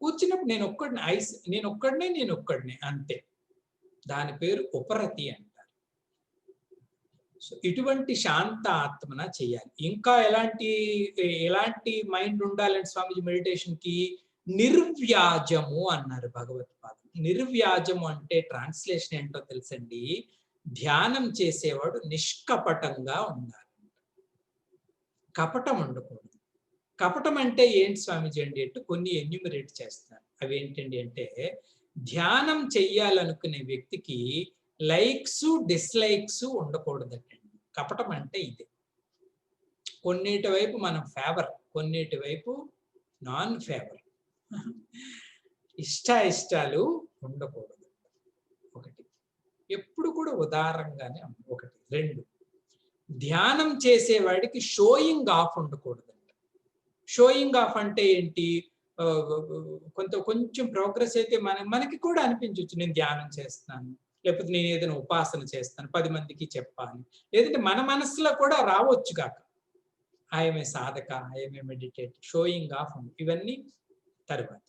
కూర్చున్నప్పుడు నేను ఒక్కడినే అంతే. దాని పేరు ఉపరతి అంటారు. సో ఇటువంటి శాంత ఆత్మన చేయాలి. ఇంకా ఎలాంటి మైండ్ ఉండాలంటే స్వామీజీ మెడిటేషన్ కి నిర్వ్యాజము అన్నారు భగవత్పాద. నిర్వ్యాజము అంటే ట్రాన్స్లేషన్ ఏంటో తెలుసండి? ధ్యానం చేసేవాడు నిష్కపటంగా ఉండాలి, కపటం ఉండకూడదు. కపటం అంటే ఏంటి స్వామీజీ అంటే కొన్ని ఎన్యూమరేట్ చేస్తారు. అవి ఏంటండి అంటే ధ్యానం చెయ్యాలనుకునే వ్యక్తికి లైక్స్ డిస్లైక్స్ ఉండకూడదటండి. కపటం అంటే ఇదే. కొన్నిటి వైపు మనం ఫేవర్, కొన్నిటి వైపు నాన్ ఫేవర్. ఇష్టాలు ఉండకూడదు. ఒకటి, ఎప్పుడు కూడా ఉదారంగానే ఒకటి. రెండు, ధ్యానం చేసేవాడికి షోయింగ్ ఆఫ్ ఉండకూడదంట. షోయింగ్ ఆఫ్ అంటే ఏంటి? కొంచెం ప్రోగ్రెస్ అయితే మనకి కూడా అనిపించవచ్చు, నేను ధ్యానం చేస్తున్నాను, లేకపోతే నేను ఏదైనా ఉపాసన చేస్తాను, 10 మందికి చెప్పాలి, లేదంటే మన మనసులో కూడా రావచ్చు కాక, ఆయమే సాధక, ఆయమే మెడిటేట్, షోయింగ్ ఆఫ్. ఇవన్నీ తర్వాత.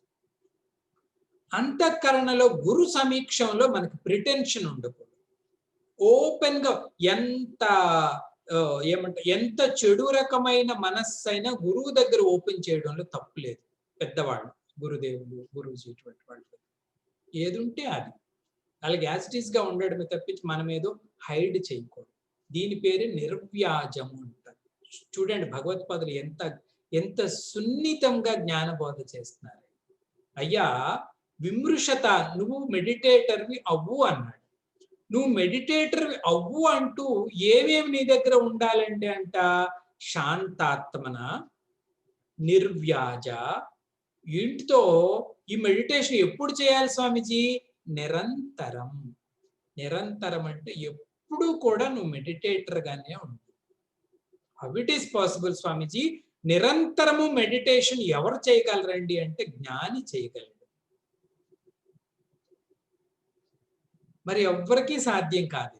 అంతఃకరణలో గురు సమీక్షంలో మనకి ప్రిటెన్షన్ ఉండకూడదు. ఓపెన్ గా ఎంత చెడు రకమైన మనస్సు అయినా గురువు దగ్గర ఓపెన్ చేయడంలో తప్పు లేదు. పెద్దవాళ్ళు, గురుదేవులు, గురువుజీ, ఇటువంటి వాళ్ళు ఏది ఉంటే అది వాళ్ళకి యాజ్ ఇట్ ఈస్ గా ఉండడమే తప్పించి మనం ఏదో హైడ్ చేయకూడదు. దీని పేరు నిర్వ్యాజము అంటారు. చూడండి భగవత్పాదులు ఎంత సున్నితంగా జ్ఞానబోధ చేస్తున్నారు. అయ్యా విమృశత, నువ్వు మెడిటేటర్వి అవ్వు అన్నాడు. నువ్వు మెడిటేటర్వి అవ్వు అంటూ ఏమేమి నీ దగ్గర ఉండాలంటే అంట, శాంతాత్మన, నిర్వ్యాజ. ఇంటితో ఈ మెడిటేషన్ ఎప్పుడు చేయాలి స్వామీజీ? నిరంతరం. నిరంతరం అంటే ఎప్పుడు కూడా నువ్వు మెడిటేటర్ గానే ఉండు. హౌ ఇట్ ఈస్ పాసిబుల్ స్వామీజీ? నిరంతరము మెడిటేషన్ ఎవరు చేయగలరండి అంటే జ్ఞాని చేయగలరు. మరి ఎవ్వరికీ సాధ్యం కాదు.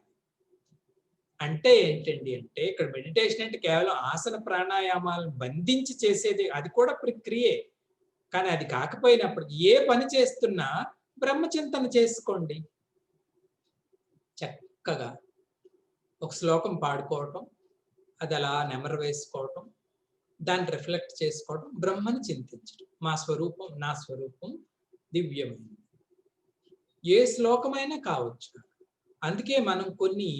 అంటే ఏంటండి అంటే, ఇక్కడ మెడిటేషన్ అంటే కేవలం ఆసన ప్రాణాయామాలను బంధించి చేసేది, అది కూడా ప్రక్రియే. కానీ అది కాకపోయినప్పుడు ఏ పని చేస్తున్నా బ్రహ్మచింతన చేసుకోండి. చక్కగా ఒక శ్లోకం పాడుకోవటం, అది అలా నెమరు వేసుకోవటం, దాన్ని రిఫ్లెక్ట్ చేసుకోవటం, బ్రహ్మను చింతించడం. మా స్వరూపం, నా స్వరూపం దివ్యమైనది. ఏ శ్లోకమైనా కావచ్చు. అందుకే మనం కొన్ని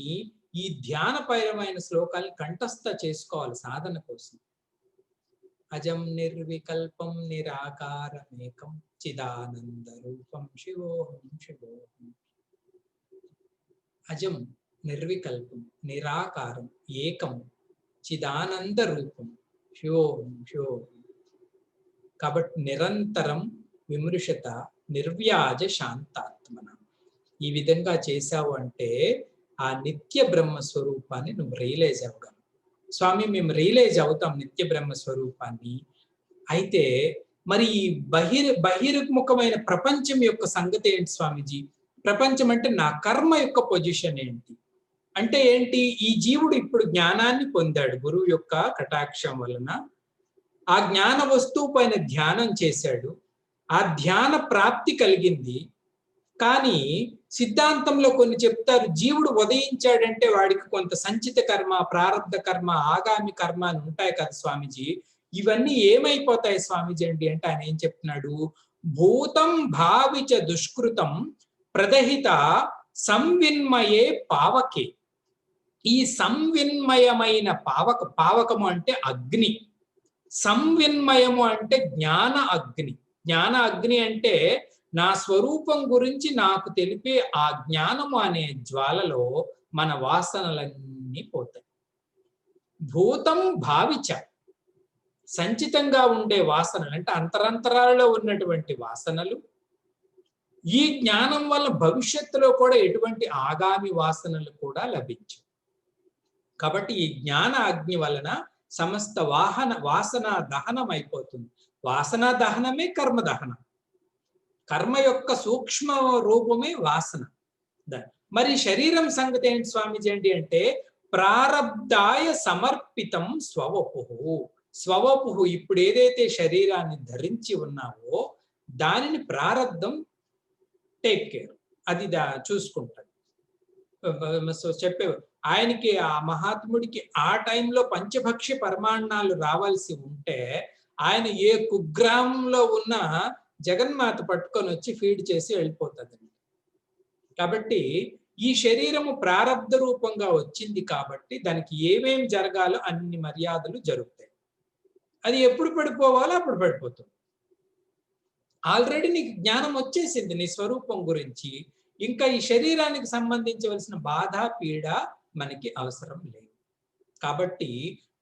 ఈ ధ్యానపరమైన శ్లోకాలను కంఠస్థ చేసుకోవాలి సాధన కోసం. అజం నిర్వికల్పం నిరాకారమేకం చిదానంద రూపం శివోహం శివోహం. అజం నిర్వికల్పం నిరాకారం ఏకం చిదానంద రూపం శివోహం శివోహం. కాబట్టి నిరంతరం విమృశత నిర్వ్యాజ శాంతాత్మన. ఈ విధంగా చేశావు అంటే ఆ నిత్య బ్రహ్మ స్వరూపాన్ని నువ్వు రియలైజ్ అవ్వగలవు. స్వామి, మేము రియలైజ్ అవుతాం నిత్య బ్రహ్మ స్వరూపాన్ని. అయితే మరి ఈ బహిర్ముఖమైన ప్రపంచం యొక్క సంగతి ఏంటి స్వామీజీ? ప్రపంచం అంటే నా కర్మ యొక్క పొజిషన్ ఏంటి అంటే ఏంటి? ఈ జీవుడు ఇప్పుడు జ్ఞానాన్ని పొందాడు గురువు యొక్క కటాక్షం వలన. ఆ జ్ఞాన వస్తువు పైన ధ్యానం చేశాడు, ఆ ధ్యాన ప్రాప్తి కలిగింది. కానీ సిద్ధాంతంలో కొన్ని చెప్తారు, జీవుడు ఉదయించాడంటే వాడికి కొంత సంచిత కర్మ, ప్రారంధ కర్మ, ఆగామి కర్మ అని ఉంటాయి కదా స్వామీజీ. ఇవన్నీ ఏమైపోతాయి స్వామీజీ అంటే ఆయన ఏం చెప్తున్నాడు? భూతం భావిచ దుష్కృతం ప్రదహిత సంవిన్మయే పావకే. ఈ సంవిన్మయమైన పావకము అంటే అగ్ని, సంవిన్మయము అంటే జ్ఞాన అగ్ని. జ్ఞాన అగ్ని అంటే నా స్వరూపం గురించి నాకు తెలిపే ఆ జ్ఞానము అనే జ్వాలలో మన వాసనలన్నీ పోతాయి. భూతం భావిచ, సంచితంగా ఉండే వాసనలు అంటే అంతరంతరాలలో ఉన్నటువంటి వాసనలు. ఈ జ్ఞానం వల్ల భవిష్యత్తులో కూడా ఎటువంటి ఆగామి వాసనలు కూడా లభించవు. కాబట్టి ఈ జ్ఞాన అగ్ని వలన సమస్త వాసన దహనం అయిపోతుంది. వాసన దహనమే కర్మ దహనం. కర్మ యొక్క సూక్ష్మ రూపమే వాసన. మరి శరీరం సంగతి ఏంటి స్వామీజీ అంటే ప్రారబ్ధాయ సమర్పితం స్వవపుః. స్వవపుః, ఇప్పుడు ఏదైతే శరీరాన్ని ధరించి ఉన్నావో దానిని ప్రారబ్ధం టేక్ కేర్, అది చూసుకుంటుంది. చెప్పేవారు ఆయనకి, ఆ మహాత్ముడికి ఆ టైంలో పంచభక్షి పరమాన్నాలు రావాల్సి ఉంటే ఆయన ఏ కుగ్రామంలో ఉన్న జగన్మాత పట్టుకొని వచ్చి ఫీడ్ చేసి వెళ్ళిపోతుంది. కాబట్టి ఈ శరీరము ప్రారబ్ధ రూపంగా వచ్చింది కాబట్టి దానికి ఏమేమి జరగాలో అన్ని మర్యాదలు జరుగుతాయి. అది ఎప్పుడు పడిపోవాలో అప్పుడు పడిపోతుంది. ఆల్రెడీ నీకు జ్ఞానం వచ్చేసింది నీ స్వరూపం గురించి. ఇంకా ఈ శరీరానికి సంబంధించవలసిన బాధ పీడ మనకి అవసరం లేదు. కాబట్టి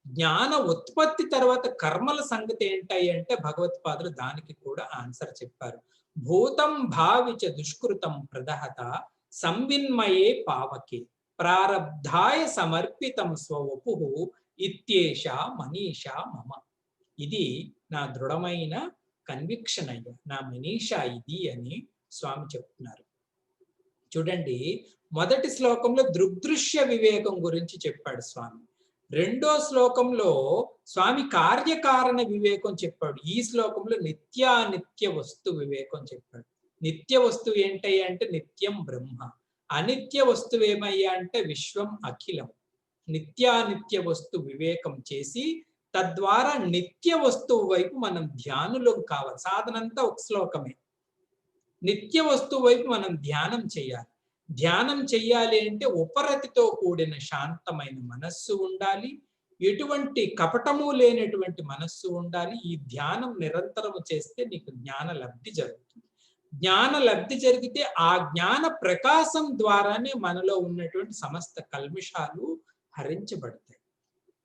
జ్ఞాన ఉత్పత్తి తర్వాత కర్మల సంగతి ఏంటాయి అంటే భగవత్పాదులు దానికి కూడా ఆన్సర్ చెప్పారు. భూతం భావిచ దుష్కృతం ప్రదహత సంవిన్మయే పావకే ప్రారబ్ధాయ సమర్పితం స్వవపు ఇత్యేష మనీషా మమ. ఇది నా దృఢమైన కన్విక్షన్ అయ్యా, నా మనీషా ఇది అని స్వామి చెప్తున్నారు. చూడండి, మొదటి శ్లోకంలో దృగ్దృశ్య వివేకం గురించి చెప్పాడు స్వామి. రెండో శ్లోకంలో స్వామి కార్యకారణ వివేకం చెప్పాడు. ఈ శ్లోకంలో నిత్యానిత్య వస్తు వివేకం చెప్పాడు. నిత్య వస్తువు ఏంటయ్యా అంటే నిత్యం బ్రహ్మ. అనిత్య వస్తువు ఏమయ్యా అంటే విశ్వం అఖిలం. నిత్యానిత్య వస్తు వివేకం చేసి తద్వారా నిత్య వస్తువు వైపు మనం ధ్యానులం కావాలి. సాధనంతా ఒక శ్లోకమే. నిత్య వస్తువు వైపు మనం ధ్యానం చేయాలి. ధ్యానం చెయ్యాలి అంటే ఉపరతితో కూడిన శాంతమైన మనస్సు ఉండాలి. ఎటువంటి కపటము లేనటువంటి మనస్సు ఉండాలి. ఈ ధ్యానం నిరంతరము చేస్తే నీకు జ్ఞాన లబ్ధి జరుగుతుంది. జ్ఞాన లబ్ధి జరిగితే ఆ జ్ఞాన ప్రకాశం ద్వారానే మనలో ఉన్నటువంటి సమస్త కల్మిషాలు హరించబడతాయి.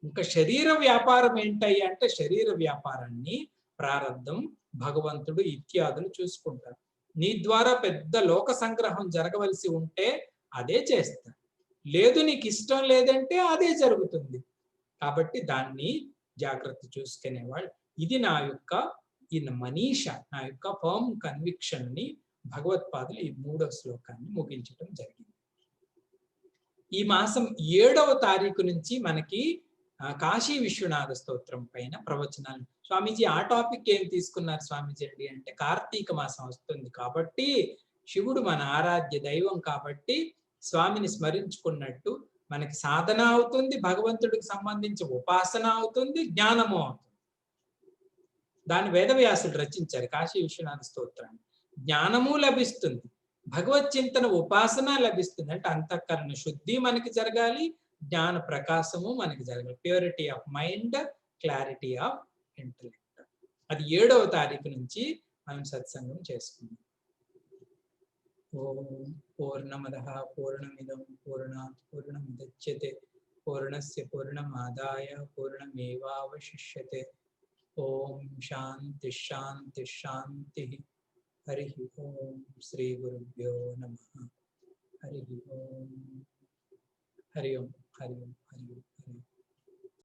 ఇంకా శరీర వ్యాపారం ఏంటయ్యి అంటే శరీర వ్యాపారాన్ని ప్రారంధం, భగవంతుడు ఇత్యాదులు చూసుకుంటారు. నీ ద్వారా పెద్ద లోక సంగ్రహం జరగవలసి ఉంటే అదే చేస్తా, లేదు నీకు ఇష్టం లేదంటే అదే జరుగుతుంది. కాబట్టి దాన్ని జాగ్రత్త చూసుకునేవాళ్ళు. ఇది నా యొక్క మనీష, నా యొక్క ఫర్మ్ కన్విక్షన్ ని భగవత్పాదులు ఈ 3వ శ్లోకాన్ని ముగించడం జరిగింది. ఈ మాసం 7వ తారీఖు నుంచి మనకి కాశీ విశ్వనాథ స్తోత్రం పైన ప్రవచనాలు. స్వామీజీ ఆ టాపిక్ ఏం తీసుకున్నారు స్వామీజీ అండి అంటే, కార్తీక మాసం వస్తుంది కాబట్టి శివుడు మన ఆరాధ్య దైవం కాబట్టి స్వామిని స్మరించుకున్నట్టు మనకి సాధన అవుతుంది, భగవంతుడికి సంబంధించి ఉపాసన అవుతుంది, జ్ఞానము అవుతుంది. దాన్ని వేదవ్యాసుడు రచించారు కాశీ విశ్వనాథ స్తోత్రాన్ని. జ్ఞానము లభిస్తుంది, భగవత్ చింతన ఉపాసన లభిస్తుంది. అంటే అంతఃకరణ శుద్ధి మనకి జరగాలి, జ్ఞాన ప్రకాశము మనకి జరగాలి. Purity of mind, clarity of intellect. అది 7వ తారీఖు నుంచి మనం సత్సంగం చేసుకుందాం. ఓం పూర్ణమదః పూర్ణమిదం పూర్ణాత్ పూర్ణముదచ్యతే పూర్ణస్య పూర్ణమాదాయ పూర్ణమేవావశిష్యతే. ఓం శాంతి శాంతి శాంతి. హరి ఓం. శ్రీ గురుభ్యో నమః. హరి ఓం. హరి ఓం. హరి ఓం. హరి ఓం.